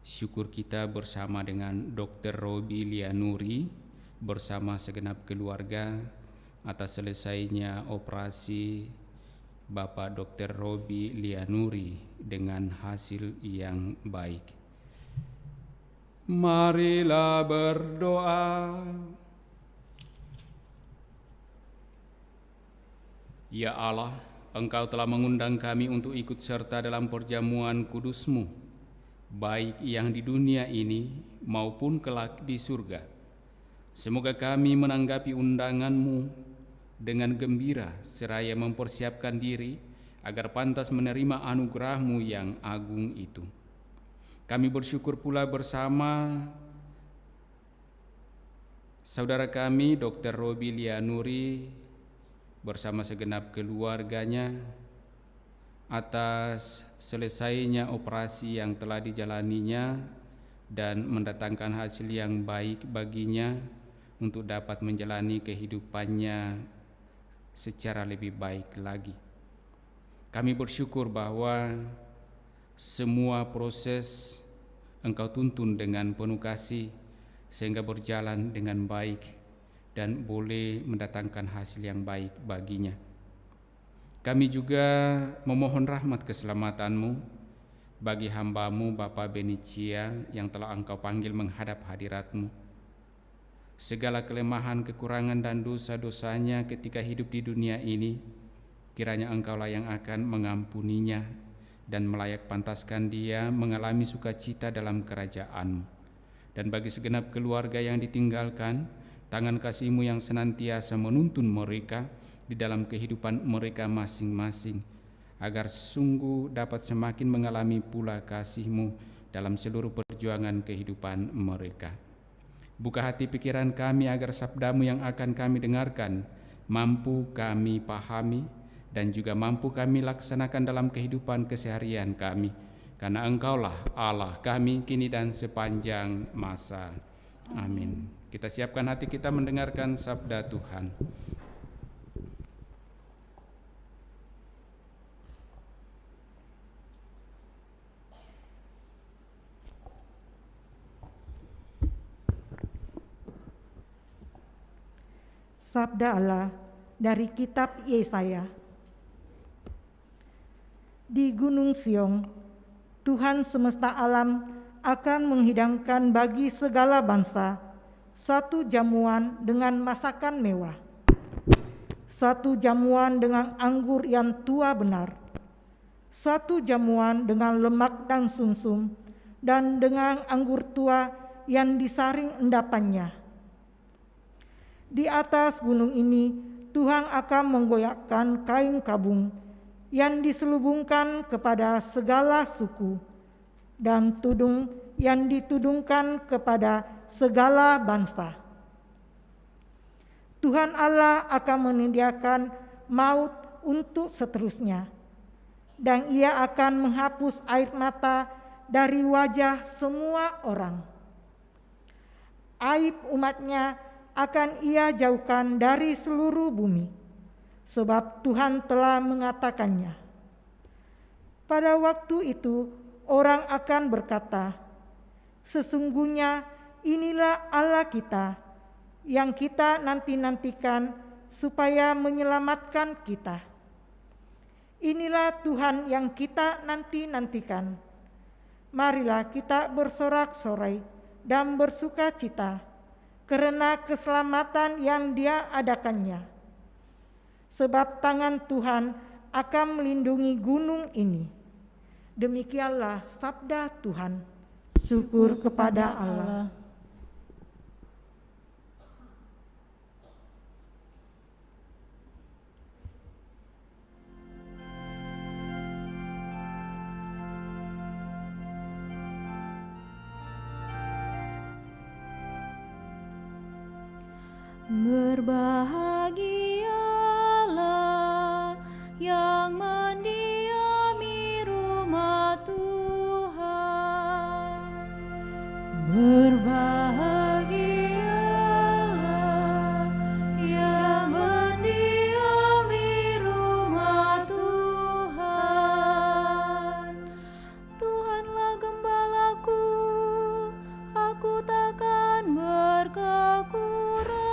syukur kita bersama dengan Dr. Robi Lianuri bersama segenap keluarga atas selesainya operasi Bapak Dr. Robi Lianuri dengan hasil yang baik. Marilah berdoa. Ya Allah, Engkau telah mengundang kami untuk ikut serta dalam perjamuan kudus-Mu. baik yang di dunia ini maupun kelak di surga. Semoga kami menanggapi undangan-Mu dengan gembira seraya mempersiapkan diri agar pantas menerima anugerah-Mu yang agung itu. Kami bersyukur pula bersama saudara kami Dr. Robi Lianuri bersama segenap keluarganya atas selesainya operasi yang telah dijalaninya dan mendatangkan hasil yang baik baginya untuk dapat menjalani kehidupannya secara lebih baik lagi. Kami bersyukur bahwa semua proses Engkau tuntun dengan penuh kasih sehingga berjalan dengan baik dan boleh mendatangkan hasil yang baik baginya. Kami juga memohon rahmat keselamatan-Mu bagi hamba-Mu Bapak Benicia yang telah Engkau panggil menghadap hadirat-Mu. Segala kelemahan, kekurangan dan dosa-dosanya ketika hidup di dunia ini, kiranya Engkaulah yang akan mengampuninya dan melayak pantaskan dia mengalami sukacita dalam kerajaan-Mu. Dan bagi segenap keluarga yang ditinggalkan, tangan kasih-Mu yang senantiasa menuntun mereka di dalam kehidupan mereka masing-masing, agar sungguh dapat semakin mengalami pula kasih-Mu dalam seluruh perjuangan kehidupan mereka. Buka hati pikiran kami agar sabda-Mu yang akan kami dengarkan mampu kami pahami dan juga mampu kami laksanakan dalam kehidupan keseharian kami, karena Engkaulah Allah kami kini dan sepanjang masa. Amin. Kita siapkan hati kita mendengarkan sabda Tuhan. Sabda Allah dari kitab Yesaya. Di Gunung Siong, Tuhan semesta alam akan menghidangkan bagi segala bangsa satu jamuan dengan masakan mewah, satu jamuan dengan anggur yang tua benar, satu jamuan dengan lemak dan sumsum, dan dengan anggur tua yang disaring endapannya. Di atas gunung ini Tuhan akan menggoyahkan kain kabung yang diselubungkan kepada segala suku dan tudung yang ditudungkan kepada segala bangsa. Tuhan Allah akan menyediakan maut untuk seterusnya, dan Ia akan menghapus air mata dari wajah semua orang. Aib umatnya akan Ia jauhkan dari seluruh bumi, sebab Tuhan telah mengatakannya. Pada waktu itu orang akan berkata, sesungguhnya inilah Allah kita yang kita nanti-nantikan supaya menyelamatkan kita. Inilah Tuhan yang kita nanti-nantikan. Marilah kita bersorak-sorai dan bersuka cita karena keselamatan yang Dia adakannya. Sebab tangan Tuhan akan melindungi gunung ini. Demikianlah sabda Tuhan. Syukur kepada Allah. Berbahagialah yang mendiami rumah Tuhan. Berbahagialah yang mendiami rumah Tuhan. Tuhanlah gembalaku, aku takkan berkekurangan.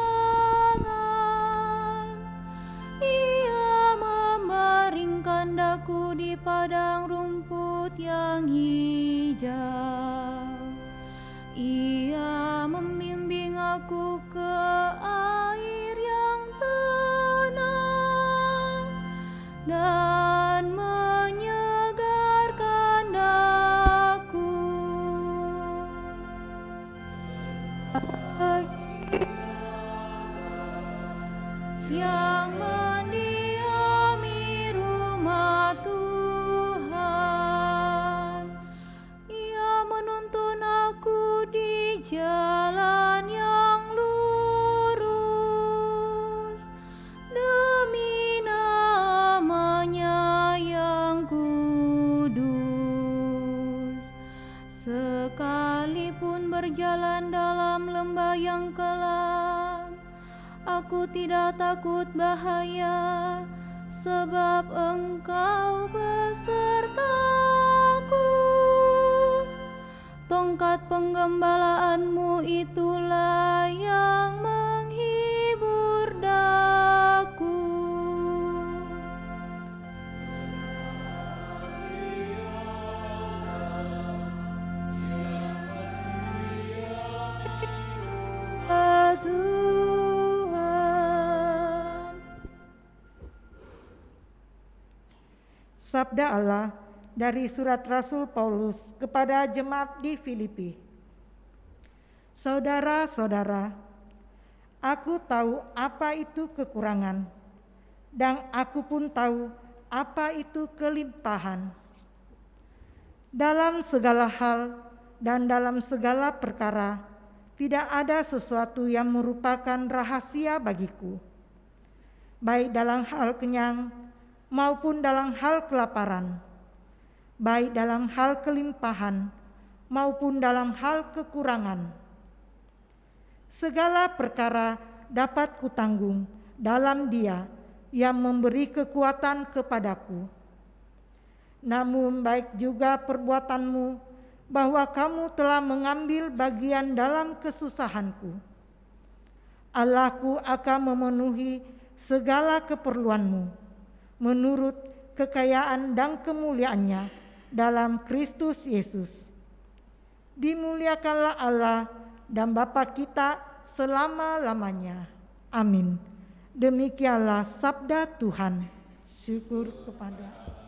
Daku di padang rumput yang hijau. Ia membimbing aku ke air yang tenang dan menyegarkan daku. jalan yang lurus demi namanya yang kudus. Sekalipun berjalan dalam lembah yang kelam, aku tidak takut bahaya, sebab Engkau besertaku. Tongkat penggembalaanmu itulah yang menghibur daku. Tuhan. Sabda Allah dari surat Rasul Paulus kepada jemaat di Filipi. Saudara-saudara, aku tahu apa itu kekurangan, dan aku pun tahu apa itu kelimpahan. Dalam segala hal dan dalam segala perkara, tidak ada sesuatu yang merupakan rahasia bagiku, baik dalam hal kenyang maupun dalam hal kelaparan, baik dalam hal kelimpahan maupun dalam hal kekurangan. Segala perkara dapat kutanggung dalam Dia yang memberi kekuatan kepadaku. Namun baik juga perbuatanmu, bahwa kamu telah mengambil bagian dalam kesusahanku. Allahku akan memenuhi segala keperluanmu menurut kekayaan dan kemuliaannya dalam Kristus Yesus. Dimuliakanlah Allah dan Bapa kita selama-lamanya. Amin. Demikianlah sabda Tuhan. Syukur kepada Allah.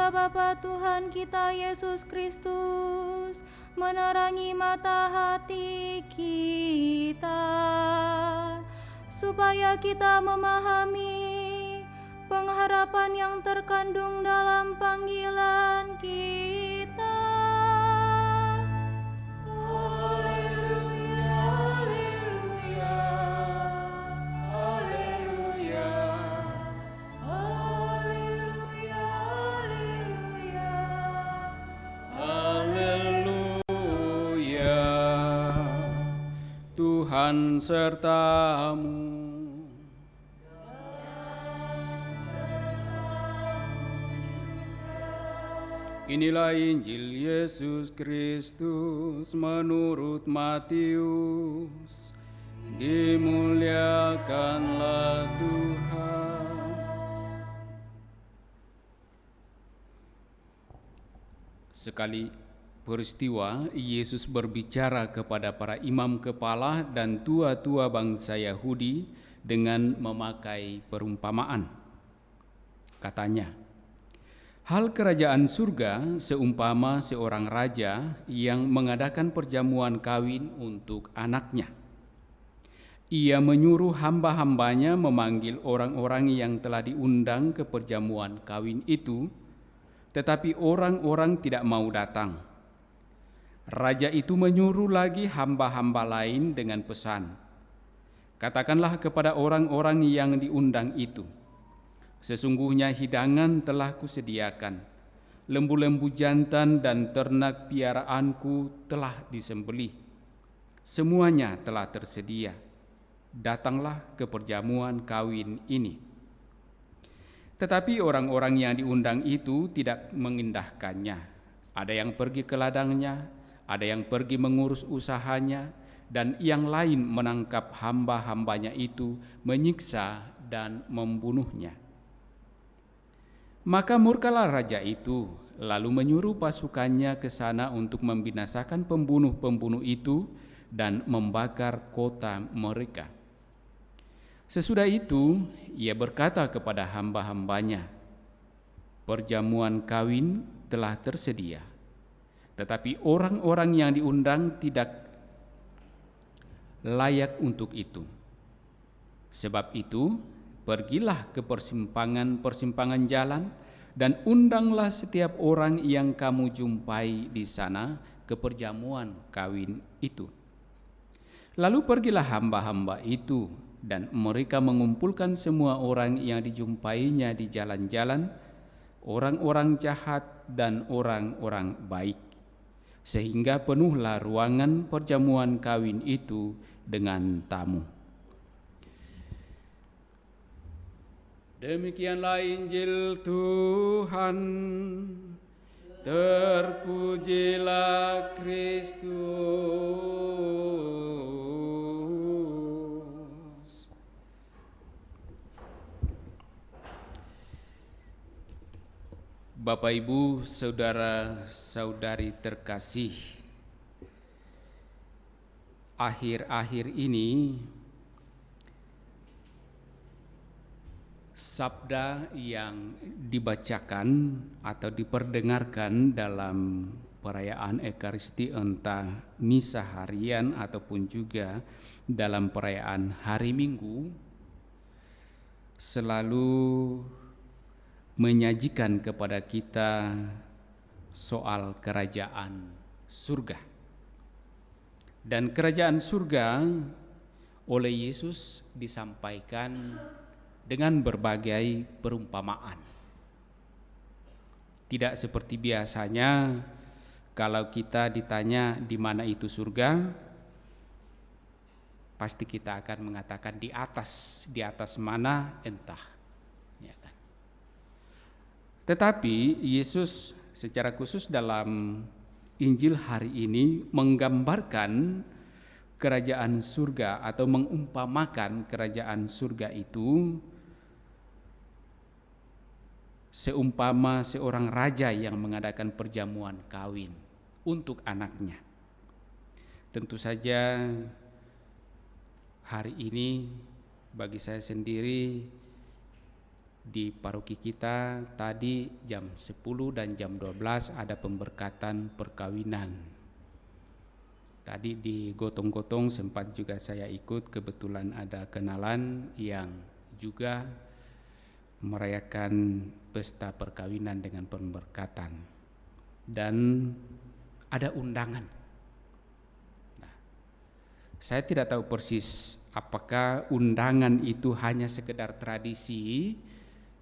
Bapa Tuhan kita Yesus Kristus menerangi mata hati kita, supaya kita memahami pengharapan yang terkandung dalam panggilan kita. Tuhan sertamu. Inilah Injil Yesus Kristus menurut Matius. Dimuliakanlah Tuhan. Sekali peristiwa, Yesus berbicara kepada para imam kepala dan tua-tua bangsa Yahudi dengan memakai perumpamaan. Katanya, hal kerajaan surga seumpama seorang raja yang mengadakan perjamuan kawin untuk anaknya. Ia menyuruh hamba-hambanya memanggil orang-orang yang telah diundang ke perjamuan kawin itu, tetapi orang-orang tidak mau datang. Raja itu menyuruh lagi hamba-hamba lain dengan pesan, katakanlah kepada orang-orang yang diundang itu, sesungguhnya hidangan telah kusediakan, lembu-lembu jantan dan ternak piaraanku telah disembelih, semuanya telah tersedia, datanglah ke perjamuan kawin ini. Tetapi orang-orang yang diundang itu tidak mengindahkannya. Ada yang pergi ke ladangnya, ada yang pergi mengurus usahanya, dan yang lain menangkap hamba-hambanya itu, menyiksa dan membunuhnya. Maka murkalah raja itu, lalu menyuruh pasukannya ke sana untuk membinasakan pembunuh-pembunuh itu dan membakar kota mereka. Sesudah itu, ia berkata kepada hamba-hambanya, "Perjamuan kawin telah tersedia, tetapi orang-orang yang diundang tidak layak untuk itu. Sebab itu, pergilah ke persimpangan jalan dan undanglah setiap orang yang kamu jumpai di sana ke perjamuan kawin itu." Lalu pergilah hamba-hamba itu, dan mereka mengumpulkan semua orang yang dijumpainya di jalan-jalan, orang-orang jahat dan orang-orang baik, sehingga penuhlah ruangan perjamuan kawin itu dengan tamu. Demikianlah Injil Tuhan. Terpujilah Kristus. Bapak, Ibu, saudara-saudari terkasih, akhir-akhir ini sabda yang dibacakan atau diperdengarkan dalam perayaan Ekaristi, entah misa harian ataupun juga dalam perayaan hari Minggu, selalu menyajikan kepada kita soal kerajaan surga. Dan kerajaan surga oleh Yesus disampaikan dengan berbagai perumpamaan. Tidak seperti biasanya kalau kita ditanya di mana itu surga, pasti kita akan mengatakan di atas mana entah. Tetapi Yesus secara khusus dalam Injil hari ini menggambarkan kerajaan surga atau mengumpamakan kerajaan surga itu seumpama seorang raja yang mengadakan perjamuan kawin untuk anaknya. Tentu saja hari ini bagi saya sendiri di paroki kita tadi jam 10 dan jam 12 ada pemberkatan perkawinan. Tadi di gotong-gotong sempat juga saya ikut, kebetulan ada kenalan yang juga merayakan pesta perkawinan dengan pemberkatan. Dan ada undangan. Nah, saya tidak tahu persis apakah undangan itu hanya sekedar tradisi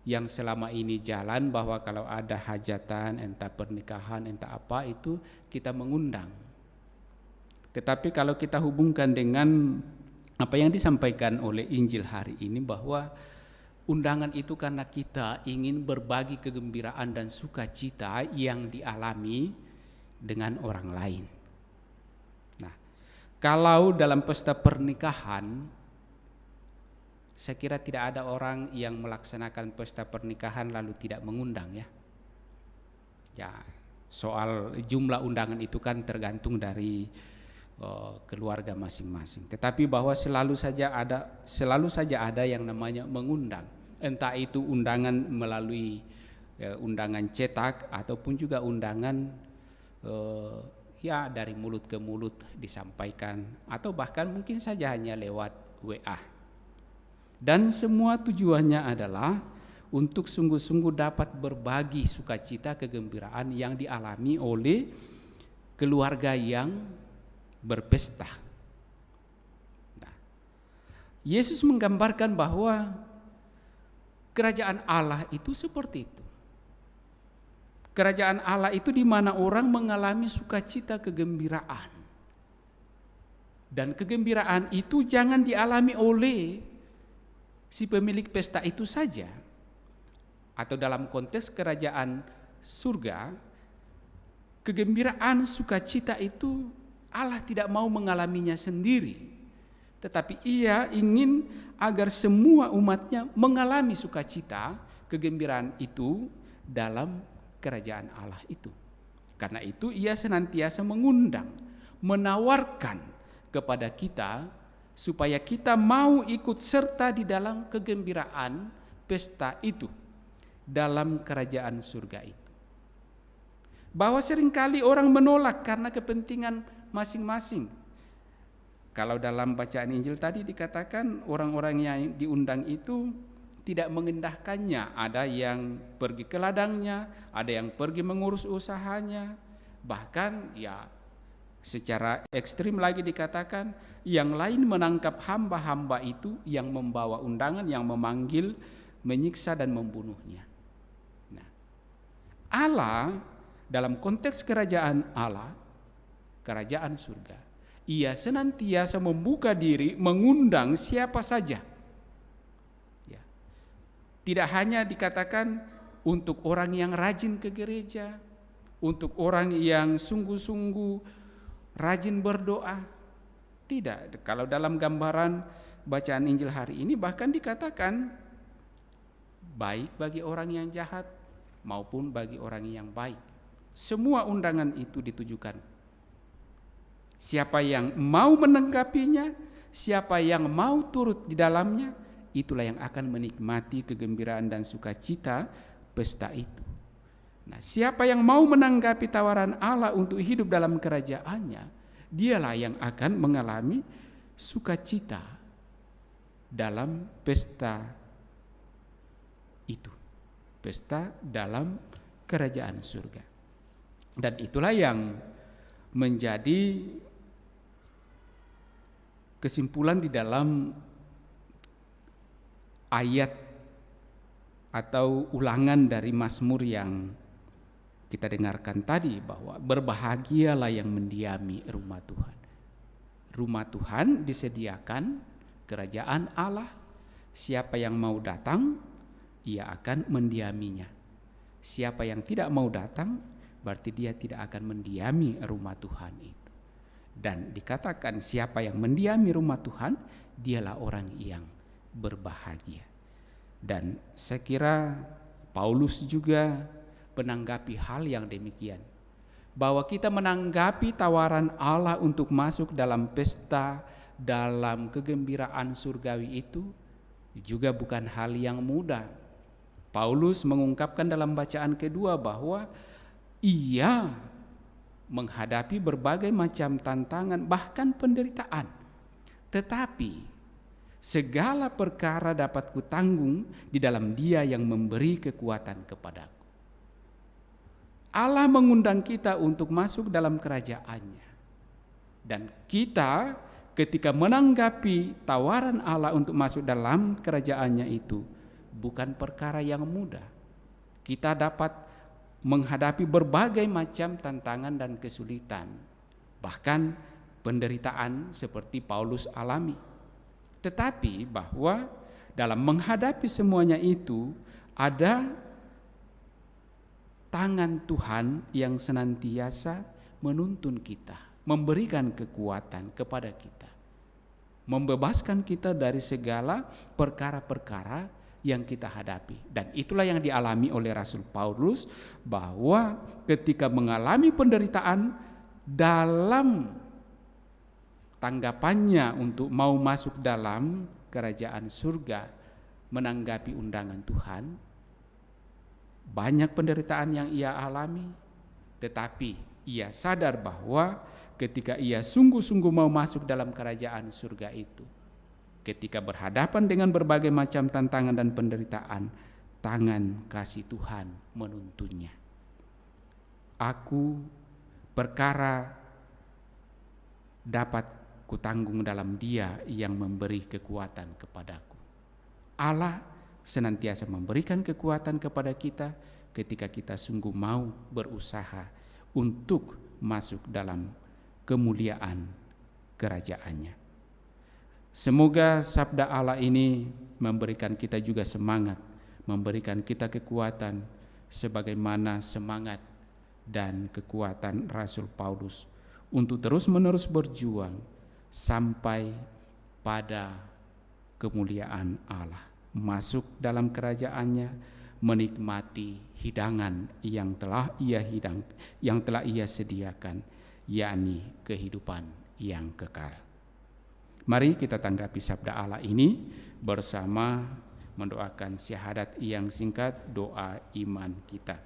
yang selama ini jalan, bahwa kalau ada hajatan, entah pernikahan, entah apa, itu kita mengundang. Tetapi kalau kita hubungkan dengan apa yang disampaikan oleh Injil hari ini, bahwa undangan itu karena kita ingin berbagi kegembiraan dan sukacita yang dialami dengan orang lain. Nah, kalau dalam pesta pernikahan, saya kira tidak ada orang yang melaksanakan pesta pernikahan lalu tidak mengundang, ya. Ya, soal jumlah undangan itu kan tergantung dari keluarga masing-masing. Tetapi bahwa selalu saja ada yang namanya mengundang. Entah itu undangan melalui undangan cetak ataupun juga undangan ya dari mulut ke mulut disampaikan, atau bahkan mungkin saja hanya lewat WA. Dan semua tujuannya adalah untuk sungguh-sungguh dapat berbagi sukacita kegembiraan yang dialami oleh keluarga yang berpesta. Nah, Yesus menggambarkan bahwa kerajaan Allah itu seperti itu. Kerajaan Allah itu di mana orang mengalami sukacita kegembiraan. Dan kegembiraan itu jangan dialami oleh si pemilik pesta itu saja, atau dalam konteks kerajaan surga, kegembiraan sukacita itu Allah tidak mau mengalaminya sendiri, tetapi Ia ingin agar semua umatnya mengalami sukacita, kegembiraan itu dalam kerajaan Allah itu. Karena itu Ia senantiasa mengundang, menawarkan kepada kita supaya kita mau ikut serta di dalam kegembiraan pesta itu dalam kerajaan surga itu. Bahwa seringkali orang menolak karena kepentingan masing-masing. Kalau dalam bacaan Injil tadi dikatakan orang-orang yang diundang itu tidak mengendahkannya. Ada yang pergi ke ladangnya, ada yang pergi mengurus usahanya. Bahkan ya secara ekstrim lagi dikatakan yang lain menangkap hamba-hamba itu yang membawa undangan, yang memanggil, menyiksa dan membunuhnya. Nah, Allah dalam konteks kerajaan Allah, kerajaan surga, Ia senantiasa membuka diri mengundang siapa saja. Ya. Tidak hanya dikatakan untuk orang yang rajin ke gereja, untuk orang yang sungguh-sungguh rajin berdoa. Tidak, kalau dalam gambaran bacaan Injil hari ini bahkan dikatakan baik bagi orang yang jahat maupun bagi orang yang baik. Semua undangan itu ditujukan. Siapa yang mau menanggapinya, siapa yang mau turut di dalamnya, itulah yang akan menikmati kegembiraan dan sukacita pesta itu. Nah, siapa yang mau menanggapi tawaran Allah untuk hidup dalam kerajaannya, dialah yang akan mengalami sukacita dalam pesta itu. Pesta dalam kerajaan surga. Dan itulah yang menjadi kesimpulan di dalam ayat atau ulangan dari Mazmur yang kita dengarkan tadi, bahwa berbahagialah yang mendiami rumah Tuhan. Rumah Tuhan disediakan, kerajaan Allah, siapa yang mau datang, ia akan mendiaminya. Siapa yang tidak mau datang, berarti dia tidak akan mendiami rumah Tuhan itu. Dan dikatakan siapa yang mendiami rumah Tuhan, dialah orang yang berbahagia. Dan saya kira Paulus juga menanggapi hal yang demikian, bahwa kita menanggapi tawaran Allah untuk masuk dalam pesta, dalam kegembiraan surgawi itu juga bukan hal yang mudah. Paulus mengungkapkan dalam bacaan kedua bahwa ia menghadapi berbagai macam tantangan, bahkan penderitaan, tetapi segala perkara dapat kutanggung di dalam Dia yang memberi kekuatan kepadaku. Allah mengundang kita untuk masuk dalam kerajaannya. Dan kita ketika menanggapi tawaran Allah untuk masuk dalam kerajaannya itu bukan perkara yang mudah. Kita dapat menghadapi berbagai macam tantangan dan kesulitan, bahkan penderitaan seperti Paulus alami. Tetapi bahwa dalam menghadapi semuanya itu ada tangan Tuhan yang senantiasa menuntun kita, memberikan kekuatan kepada kita, membebaskan kita dari segala perkara-perkara yang kita hadapi. Dan itulah yang dialami oleh Rasul Paulus, bahwa ketika mengalami penderitaan dalam tanggapannya untuk mau masuk dalam kerajaan surga, menanggapi undangan Tuhan, banyak penderitaan yang ia alami, tetapi ia sadar bahwa ketika ia sungguh-sungguh mau masuk dalam kerajaan surga itu, ketika berhadapan dengan berbagai macam tantangan dan penderitaan, tangan kasih Tuhan menuntunnya. Aku perkara dapat kutanggung dalam Dia yang memberi kekuatan kepadaku. Allah senantiasa memberikan kekuatan kepada kita ketika kita sungguh mau berusaha untuk masuk dalam kemuliaan kerajaannya. Semoga sabda Allah ini memberikan kita juga semangat memberikan kita kekuatan sebagaimana semangat dan kekuatan Rasul Paulus untuk terus-menerus berjuang sampai pada kemuliaan Allah, masuk dalam kerajaannya, menikmati hidangan yang telah ia sediakan, yakni kehidupan yang kekal. Mari kita tanggapi sabda Allah ini bersama mendoakan syahadat yang singkat, doa iman kita.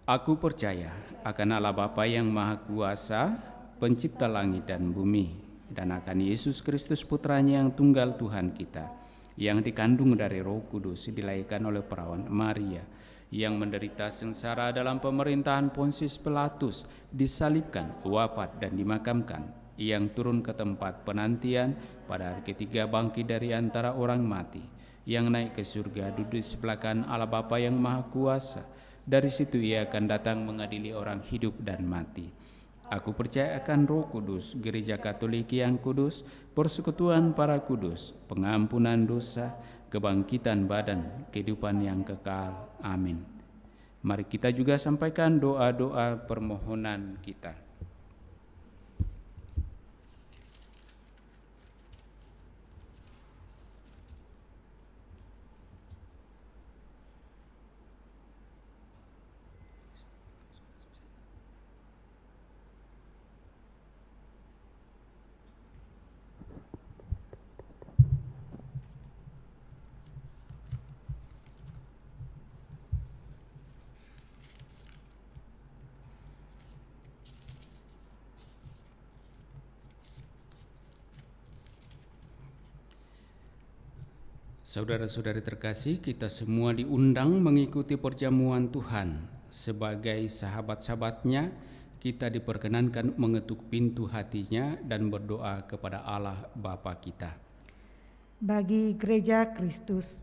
Aku percaya akan Allah Bapa yang Maha Kuasa, pencipta langit dan bumi, dan akan Yesus Kristus Putranya yang tunggal Tuhan kita, yang dikandung dari Roh Kudus, dilahirkan oleh perawan Maria, yang menderita sengsara dalam pemerintahan Pontius Pilatus, disalibkan, wafat dan dimakamkan, yang turun ke tempat penantian, pada hari ketiga bangkit dari antara orang mati, yang naik ke surga, duduk di sebelah kanan Allah Bapa yang Maha Kuasa. Dari situ ia akan datang mengadili orang hidup dan mati. Aku percaya akan Roh Kudus, Gereja Katolik yang kudus, persekutuan para kudus, pengampunan dosa, kebangkitan badan, kehidupan yang kekal. Amin. Mari kita juga sampaikan doa-doa permohonan kita. Saudara-saudari terkasih, kita semua diundang mengikuti perjamuan Tuhan. Sebagai sahabat-sahabatnya, kita diperkenankan mengetuk pintu hatinya dan berdoa kepada Allah Bapa kita. Bagi Gereja Kristus,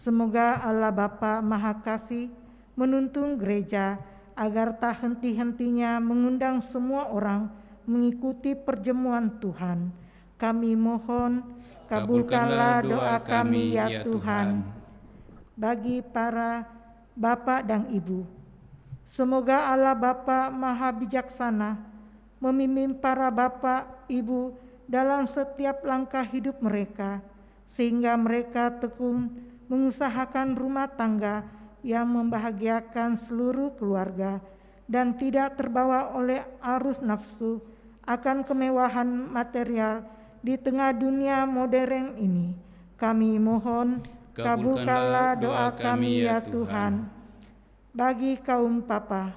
semoga Allah Bapa Maha Kasih menuntun gereja agar tak henti-hentinya mengundang semua orang mengikuti perjamuan Tuhan. Kami mohon, kabulkanlah doa kami ya Tuhan. Bagi para bapak dan ibu, semoga Allah Bapa Maha Bijaksana memimpin para bapak ibu dalam setiap langkah hidup mereka, sehingga mereka tekun mengusahakan rumah tangga yang membahagiakan seluruh keluarga dan tidak terbawa oleh arus nafsu akan kemewahan material di tengah dunia modern ini. Kami mohon, kabulkanlah doa kami ya Tuhan. Bagi kaum papa,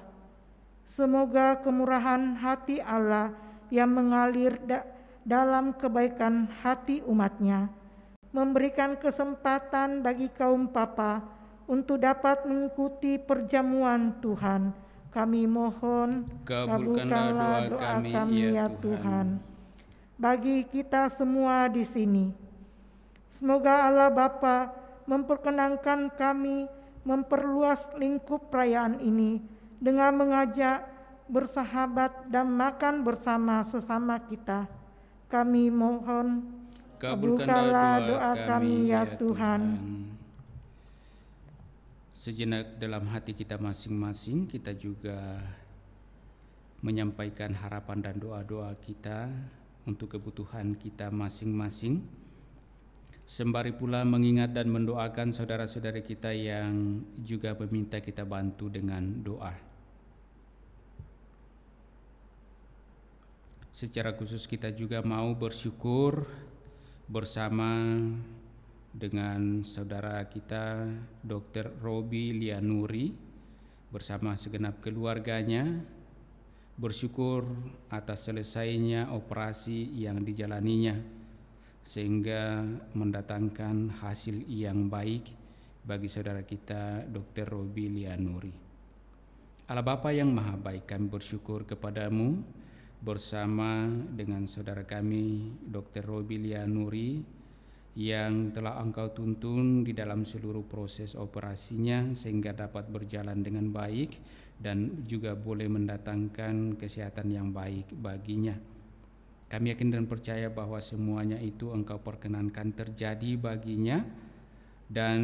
semoga kemurahan hati Allah yang mengalir dalam kebaikan hati umatnya memberikan kesempatan bagi kaum papa untuk dapat mengikuti perjamuan Tuhan. Kami mohon, kabulkanlah doa kami ya Tuhan. Bagi kita semua di sini, semoga Allah Bapa memperkenankan kami memperluas lingkup perayaan ini dengan mengajak bersahabat dan makan bersama sesama kita. Kami mohon, kabulkanlah doa kami ya Tuhan. Sejenak dalam hati kita masing-masing, kita juga menyampaikan harapan dan doa-doa kita untuk kebutuhan kita masing-masing, sembari pula mengingat dan mendoakan saudara-saudari kita yang juga meminta kita bantu dengan doa. Secara khusus kita juga mau bersyukur bersama dengan saudara kita Dr. Robi Lianuri bersama segenap keluarganya, bersyukur atas selesainya operasi yang dijalaninya sehingga mendatangkan hasil yang baik bagi saudara kita Dr. Robi Lianuri. Allah Bapa yang Maha Baik, kami bersyukur kepadamu bersama dengan saudara kami Dr. Robi Lianuri yang telah Engkau tuntun di dalam seluruh proses operasinya sehingga dapat berjalan dengan baik dan juga boleh mendatangkan kesehatan yang baik baginya. Kami yakin dan percaya bahwa semuanya itu Engkau perkenankan terjadi baginya Dan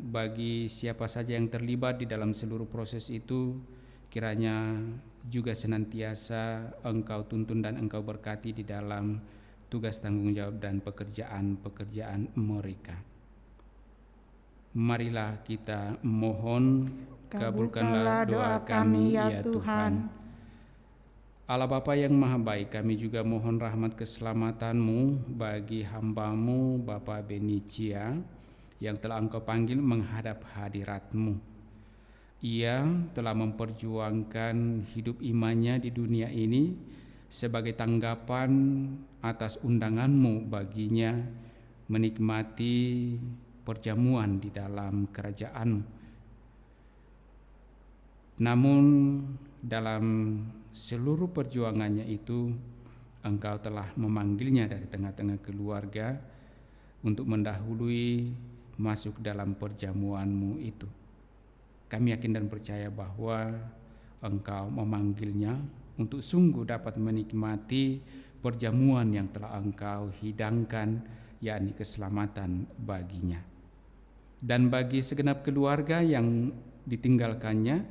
bagi siapa saja yang terlibat di dalam seluruh proses itu, kiranya juga senantiasa Engkau tuntun dan Engkau berkati di dalam tugas tanggung jawab dan pekerjaan-pekerjaan mereka. Marilah kita mohon, kabulkanlah doa kami ya Tuhan. Allah Bapa yang Maha Baik, kami juga mohon rahmat keselamatan-Mu bagi hamba-Mu Bapak Benicia yang telah Engkau panggil menghadap hadirat-Mu. Ia telah memperjuangkan hidup imannya di dunia ini sebagai tanggapan atas undangan-Mu baginya menikmati perjamuan di dalam kerajaan. Namun dalam seluruh perjuangannya itu, Engkau telah memanggilnya dari tengah-tengah keluarga untuk mendahului masuk dalam perjamuan-Mu itu. Kami yakin dan percaya bahwa Engkau memanggilnya untuk sungguh dapat menikmati perjamuan yang telah Engkau hidangkan, yakni keselamatan baginya. Dan bagi segenap keluarga yang ditinggalkannya,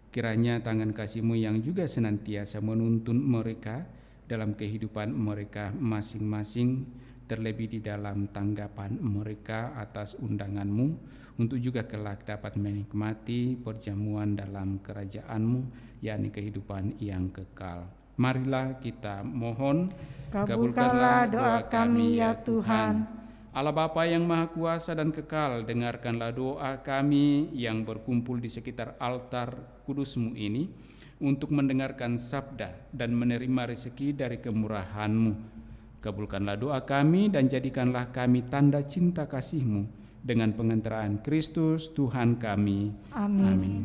kiranya tangan kasih-Mu yang juga senantiasa menuntun mereka dalam kehidupan mereka masing-masing, terlebih di dalam tanggapan mereka atas undangan-Mu, untuk juga kelak dapat menikmati perjamuan dalam kerajaan-Mu, yakni kehidupan yang kekal. Marilah kita mohon, kabulkanlah doa kami ya Tuhan. Allah Bapa yang Maha Kuasa dan Kekal, dengarkanlah doa kami yang berkumpul di sekitar altar kudus-Mu ini untuk mendengarkan sabda dan menerima rezeki dari kemurahan-Mu. Kabulkanlah doa kami dan jadikanlah kami tanda cinta kasih-Mu dengan pengantaraan Kristus Tuhan kami. Amin. Amin.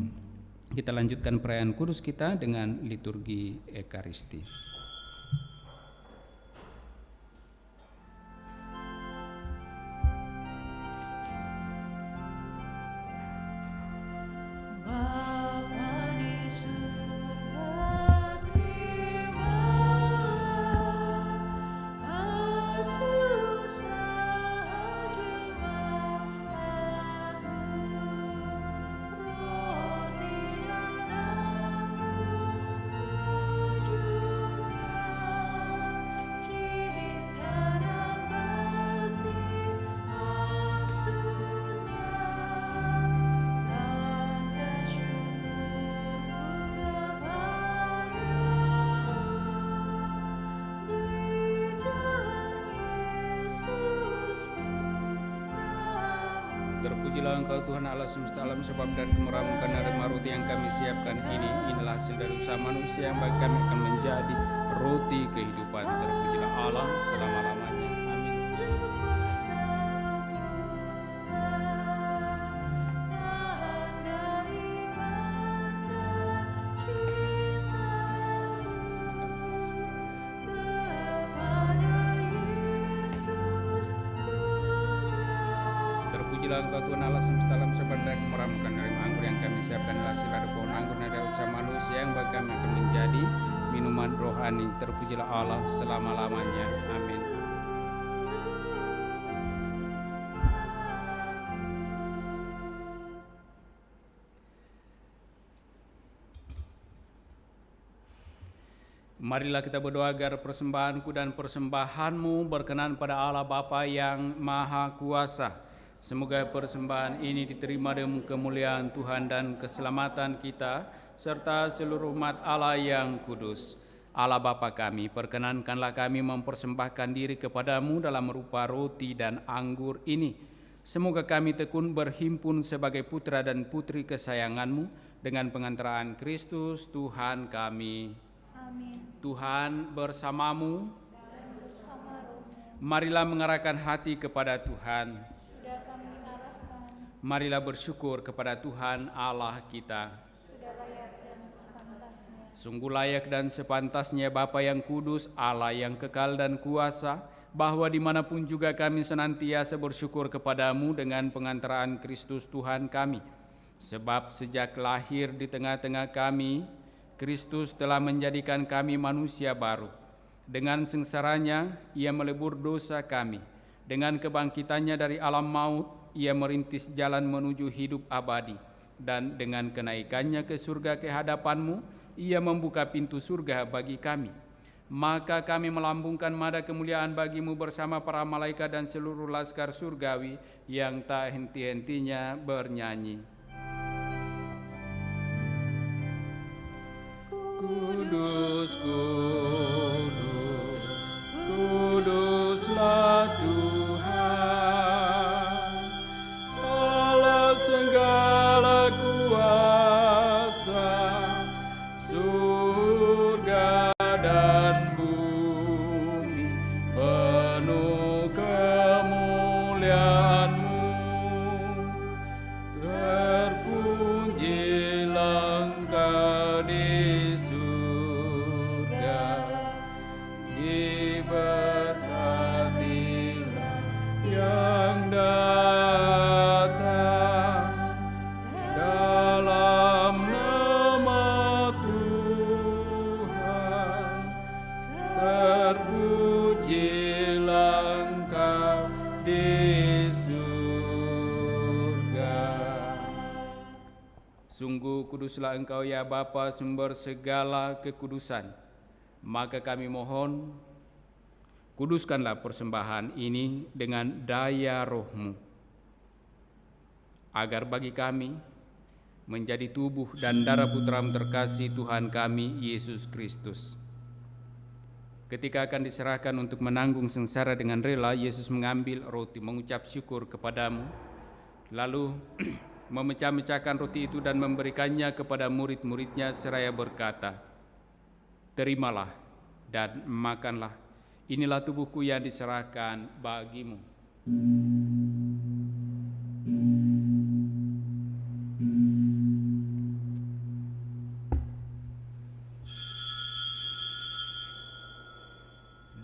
Kita lanjutkan perayaan kudus kita dengan liturgi Ekaristi. Terpujilah Engkau Tuhan Allah semesta alam, sebab dari kemurahan karena roti yang kami siapkan inilah hasil dari usaha manusia yang bagi kami akan menjadi roti kehidupan. Terpujilah Allah selama-lamanya. Amin. Terpujilah Engkau Tuhan Allah semesta alam, sebab dari kemurahan dari anggur yang kami siapkan adalah hasil dari pohon anggur dan dari usaha manusia yang bagi kami akan menjadi minuman rohani. Terpujilah Allah selama-lamanya. Amin. Marilah kita berdoa agar persembahanku dan persembahanmu berkenan pada Allah Bapa yang Maha Kuasa. Semoga persembahan ini diterima dengan kemuliaan Tuhan dan keselamatan kita, serta seluruh umat Allah yang kudus. Allah Bapa kami, perkenankanlah kami mempersembahkan diri kepadamu dalam rupa roti dan anggur ini. Semoga kami tekun berhimpun sebagai putra dan putri kesayanganmu dengan pengantaraan Kristus Tuhan kami. Amin. Tuhan bersamamu. Dan bersama rohmu. Marilah mengarahkan hati kepada Tuhan. Sudah kami arahkan. Marilah bersyukur kepada Tuhan Allah kita. Sudah layak dan sepantasnya. Sungguh layak dan sepantasnya Bapa yang kudus, Allah yang kekal dan kuasa, bahwa dimanapun juga kami senantiasa bersyukur kepadamu dengan pengantaraan Kristus Tuhan kami. Sebab sejak lahir di tengah-tengah kami, Kristus telah menjadikan kami manusia baru. Dengan sengsaranya, ia melebur dosa kami. Dengan kebangkitannya dari alam maut, ia merintis jalan menuju hidup abadi, dan dengan kenaikannya ke surga ke hadapan-Mu, ia membuka pintu surga bagi kami. Maka kami melambungkan nada kemuliaan bagi-Mu bersama para malaikat dan seluruh laskar surgawi yang tak henti-hentinya bernyanyi. Kudus, kudus, kuduslah Tuhan, Allah segala kuasa, surga dan bumi penuh kemuliaan-Mu. Terpujilah Engkau di surga, diberkatilah yang datang dalam nama Tuhan. Terpujilah Engkau di surga. Sungguh kuduslah Engkau ya Bapa, sumber segala kekudusan. Maka kami mohon, kuduskanlah persembahan ini dengan daya Roh-Mu, agar bagi kami menjadi tubuh dan darah Putra-Mu terkasih Tuhan kami, Yesus Kristus. Ketika akan diserahkan untuk menanggung sengsara dengan rela, Yesus mengambil roti, mengucap syukur kepadamu, lalu memecah-mecahkan roti itu dan memberikannya kepada murid-muridnya seraya berkata, "Terimalah dan makanlah, inilah tubuhku yang diserahkan bagimu."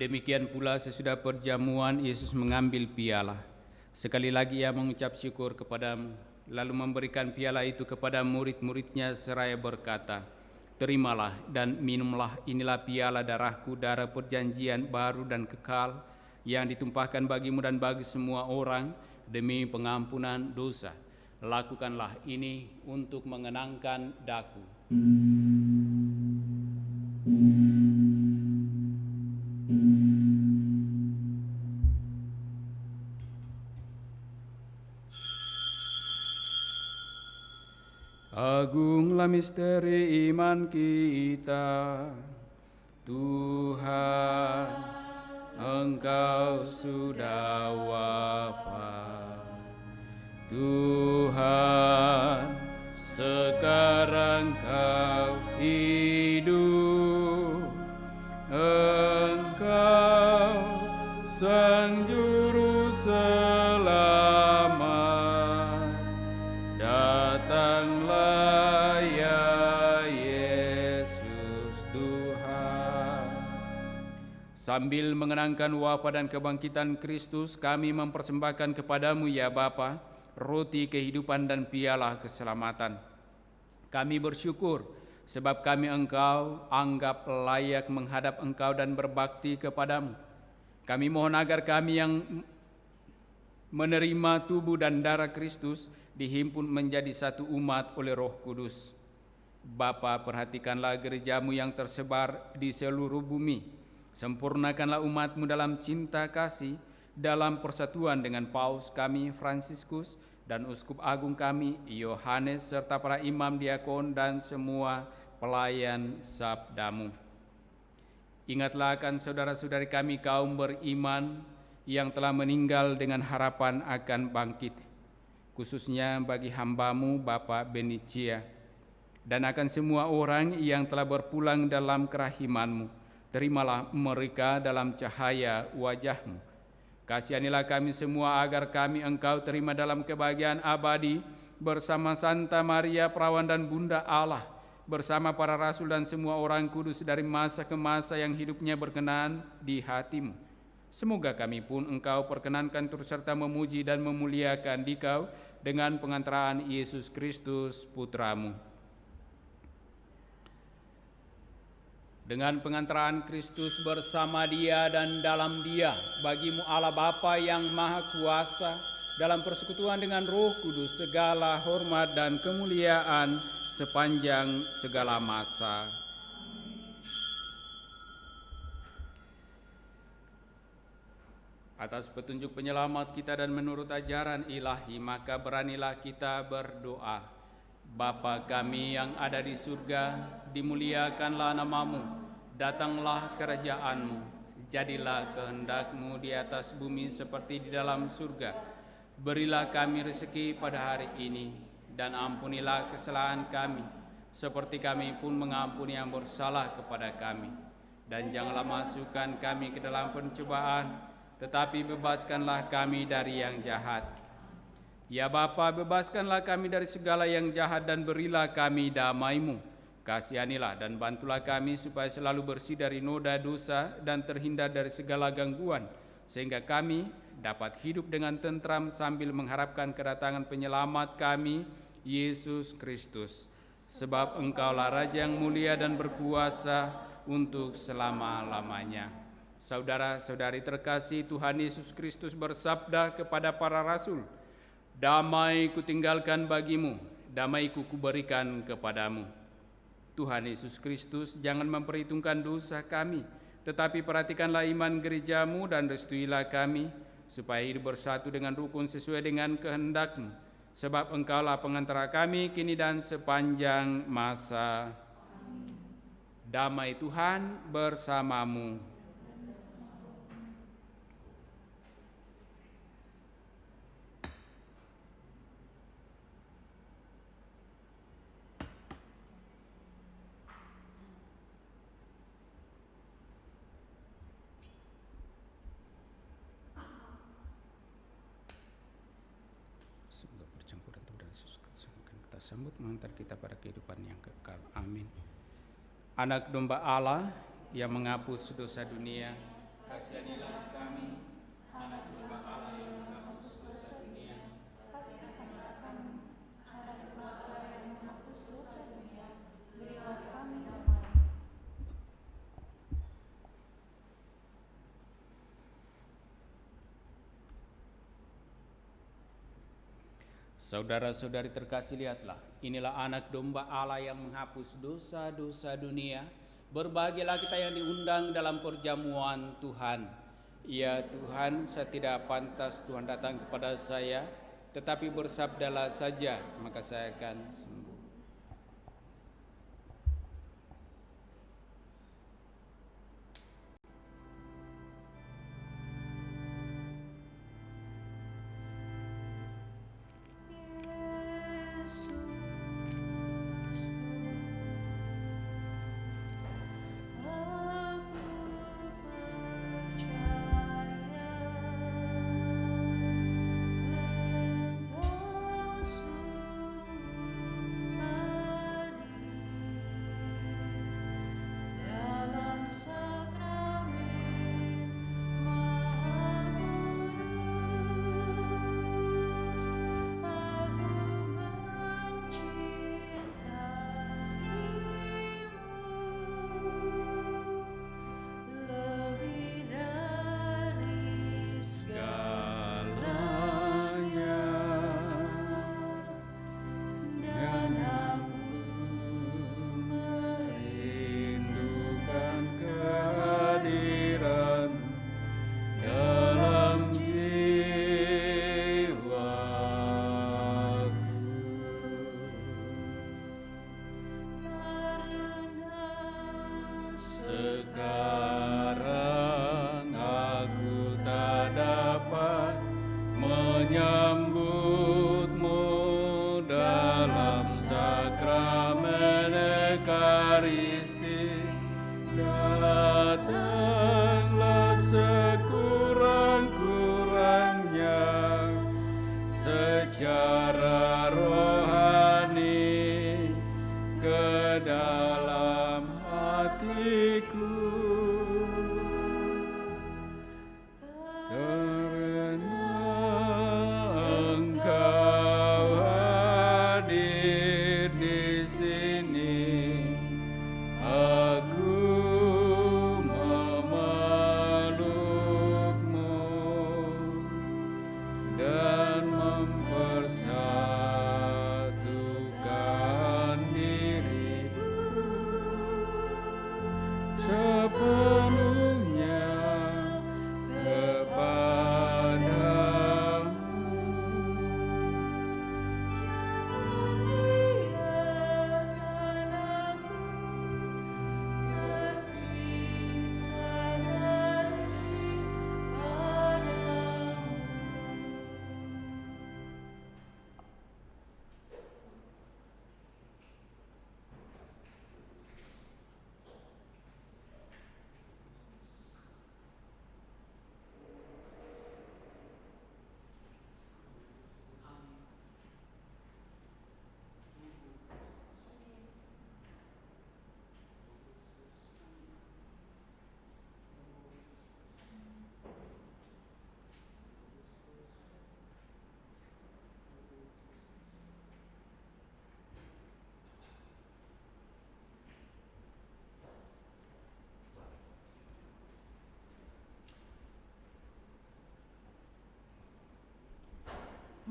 Demikian pula sesudah perjamuan, Yesus mengambil piala. Sekali lagi ia mengucap syukur kepadamu, lalu memberikan piala itu kepada murid-muridnya seraya berkata, "Terimalah dan minumlah, inilah piala darahku, darah perjanjian baru dan kekal, yang ditumpahkan bagimu dan bagi semua orang demi pengampunan dosa. Lakukanlah ini untuk mengenangkan daku." Agunglah misteri iman kita, Tuhan, Engkau sudah wafat. Tuhan, sekarang Kau hidup. Engkau Sang Juru Selamat, datanglah ya Yesus Tuhan. Sambil mengenangkan wafat dan kebangkitan Kristus, kami mempersembahkan kepadamu ya Bapa, roti kehidupan dan piala keselamatan. Kami bersyukur sebab kami Engkau anggap layak menghadap Engkau dan berbakti kepadamu. Kami mohon agar kami yang menerima tubuh dan darah Kristus dihimpun menjadi satu umat oleh Roh Kudus. Bapa, perhatikanlah gerejamu yang tersebar di seluruh bumi. Sempurnakanlah umatmu dalam cinta kasih, dalam persatuan dengan Paus kami Fransiskus dan Uskup Agung kami Yohanes, serta para imam, diakon, dan semua pelayan sabdamu. Ingatlah akan saudara-saudari kami kaum beriman yang telah meninggal dengan harapan akan bangkit, khususnya bagi hambamu Bapak Benicia, dan akan semua orang yang telah berpulang dalam kerahimanmu. Terimalah mereka dalam cahaya wajahmu. Kasihanilah kami semua agar kami Engkau terima dalam kebahagiaan abadi bersama Santa Maria Perawan dan Bunda Allah, bersama para rasul dan semua orang kudus dari masa ke masa yang hidupnya berkenan di hatimu. Semoga kami pun Engkau perkenankan turut serta memuji dan memuliakan Dikau dengan pengantaraan Yesus Kristus Putramu. Dengan pengantaraan Kristus bersama Dia dan dalam Dia, bagimu Allah Bapa yang Maha Kuasa, dalam persekutuan dengan Roh Kudus segala hormat dan kemuliaan sepanjang segala masa. Atas petunjuk penyelamat kita dan menurut ajaran ilahi, maka beranilah kita berdoa. Bapa kami yang ada di surga, dimuliakanlah namamu, datanglah kerajaanmu, jadilah kehendak-Mu di atas bumi seperti di dalam surga. Berilah kami rezeki pada hari ini, dan ampunilah kesalahan kami, seperti kami pun mengampuni yang bersalah kepada kami. Dan janganlah masukkan kami ke dalam pencobaan, tetapi bebaskanlah kami dari yang jahat. Ya Bapa, bebaskanlah kami dari segala yang jahat dan berilah kami damai-Mu. Kasihanilah dan bantulah kami supaya selalu bersih dari noda dosa dan terhindar dari segala gangguan, sehingga kami dapat hidup dengan tentram sambil mengharapkan kedatangan penyelamat kami, Yesus Kristus. Sebab Engkaulah Raja yang mulia dan berkuasa untuk selama-lamanya. Saudara-saudari terkasih, Tuhan Yesus Kristus bersabda kepada para rasul, "Damai kutinggalkan bagimu, damai kuberikan kepadamu." Tuhan Yesus Kristus jangan memperhitungkan dosa kami, tetapi perhatikanlah iman gerejamu dan restuilah kami, supaya hidup bersatu dengan rukun sesuai dengan kehendak-Mu. Sebab Engkaulah pengantara kami kini dan sepanjang masa. Damai Tuhan bersamamu. Sambut mengantar kita pada kehidupan yang kekal. Amin. Anak domba Allah yang menghapus dosa dunia, kasihanilah kami. Anak domba Allah yang menghapus dosa dunia, kasihanilah kami. Anak domba Allah yang menghapus dosa dunia, berilah kami damai. Saudara-saudari terkasih, lihatlah, inilah anak domba Allah yang menghapus dosa-dosa dunia. Berbahagialah kita yang diundang dalam perjamuan Tuhan. Ya Tuhan, saya tidak pantas Tuhan datang kepada saya, tetapi bersabdalah saja, maka saya akan sembuh. Dan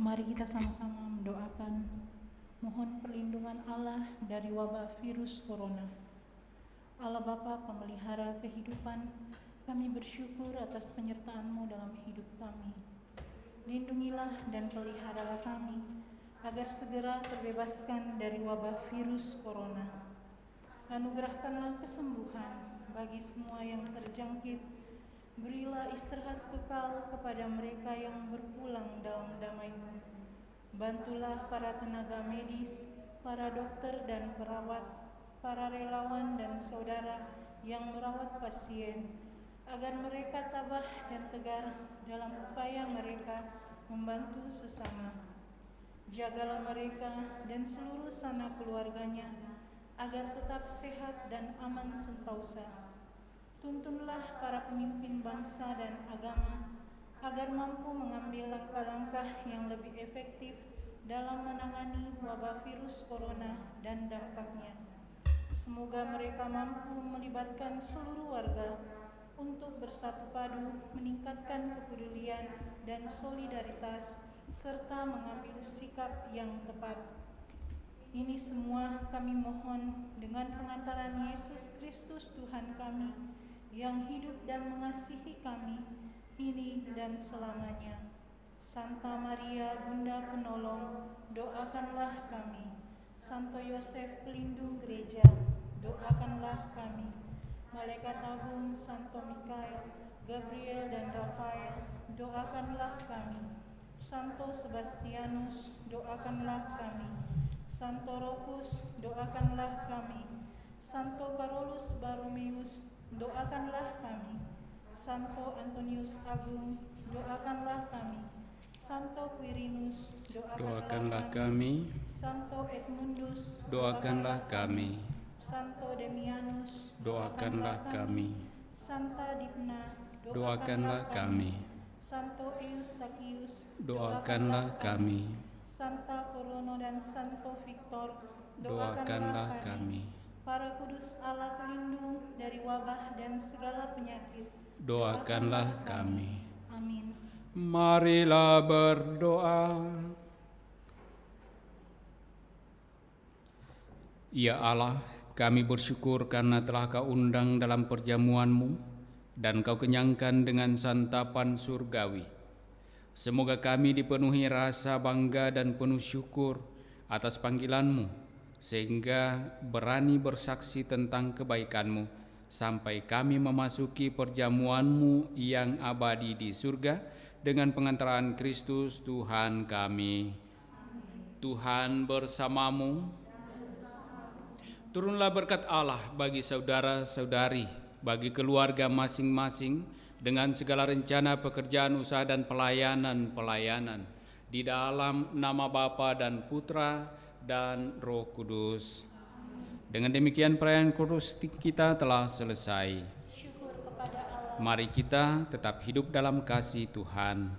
Mari kita sama-sama mendoakan mohon perlindungan Allah dari wabah virus corona. Allah Bapa pemelihara kehidupan, kami bersyukur atas penyertaan-Mu dalam hidup kami. Lindungilah dan peliharalah kami, agar segera terbebaskan dari wabah virus corona. Anugerahkanlah kesembuhan bagi semua yang terjangkit. Berilah istirahat kekal kepada mereka yang berpulang dalam damai-Mu. Bantulah para tenaga medis, para dokter dan perawat, para relawan dan saudara yang merawat pasien, agar mereka tabah dan tegar dalam upaya mereka membantu sesama. Jagalah mereka dan seluruh sanak keluarganya, agar tetap sehat dan aman sentosa. Tuntunlah para pemimpin bangsa dan agama, agar mampu mengambil langkah-langkah yang lebih efektif dalam menangani wabah virus corona dan dampaknya. Semoga mereka mampu melibatkan seluruh warga untuk bersatu padu, meningkatkan kepedulian dan solidaritas, serta mengambil sikap yang tepat. Ini semua kami mohon dengan pengantaran Yesus Kristus Tuhan kami, yang hidup dan mengasihi kami, kini dan selamanya. Santa Maria, Bunda Penolong, doakanlah kami. Santo Yosef, pelindung gereja, doakanlah kami. Malaikat agung Santo Mikael, Gabriel dan Rafael, doakanlah kami. Santo Sebastianus, doakanlah kami. Santo Rufus, doakanlah kami. Santo Carolus Borromeus, doakanlah kami. Santo Antonius Agung, doakanlah kami. Santo Quirinus, doakanlah kami. Santo Edmundus, doakanlah kami. Santo Demianus, doakanlah kami. Santa Dipna, doakanlah kami. Santo Eustachius, doakanlah kami. Santa Corono dan Santo Victor, doakanlah kami. Para kudus Allah pelindung dari wabah dan segala penyakit, doakanlah kami. Amin. Marilah berdoa. Ya Allah, kami bersyukur karena telah Kau undang dalam perjamuan-Mu dan Kau kenyangkan dengan santapan surgawi. Semoga kami dipenuhi rasa bangga dan penuh syukur atas panggilan-Mu, sehingga berani bersaksi tentang kebaikan-Mu sampai kami memasuki perjamuan-Mu yang abadi di surga dengan pengantaran Kristus Tuhan kami. Tuhan bersamamu. Turunlah berkat Allah bagi saudara-saudari, bagi keluarga masing-masing, dengan segala rencana pekerjaan, usaha, dan pelayanan di dalam nama Bapa dan Putra dan Roh Kudus. Dengan demikian perayaan kudus kita telah selesai. Mari kita tetap hidup dalam kasih Tuhan.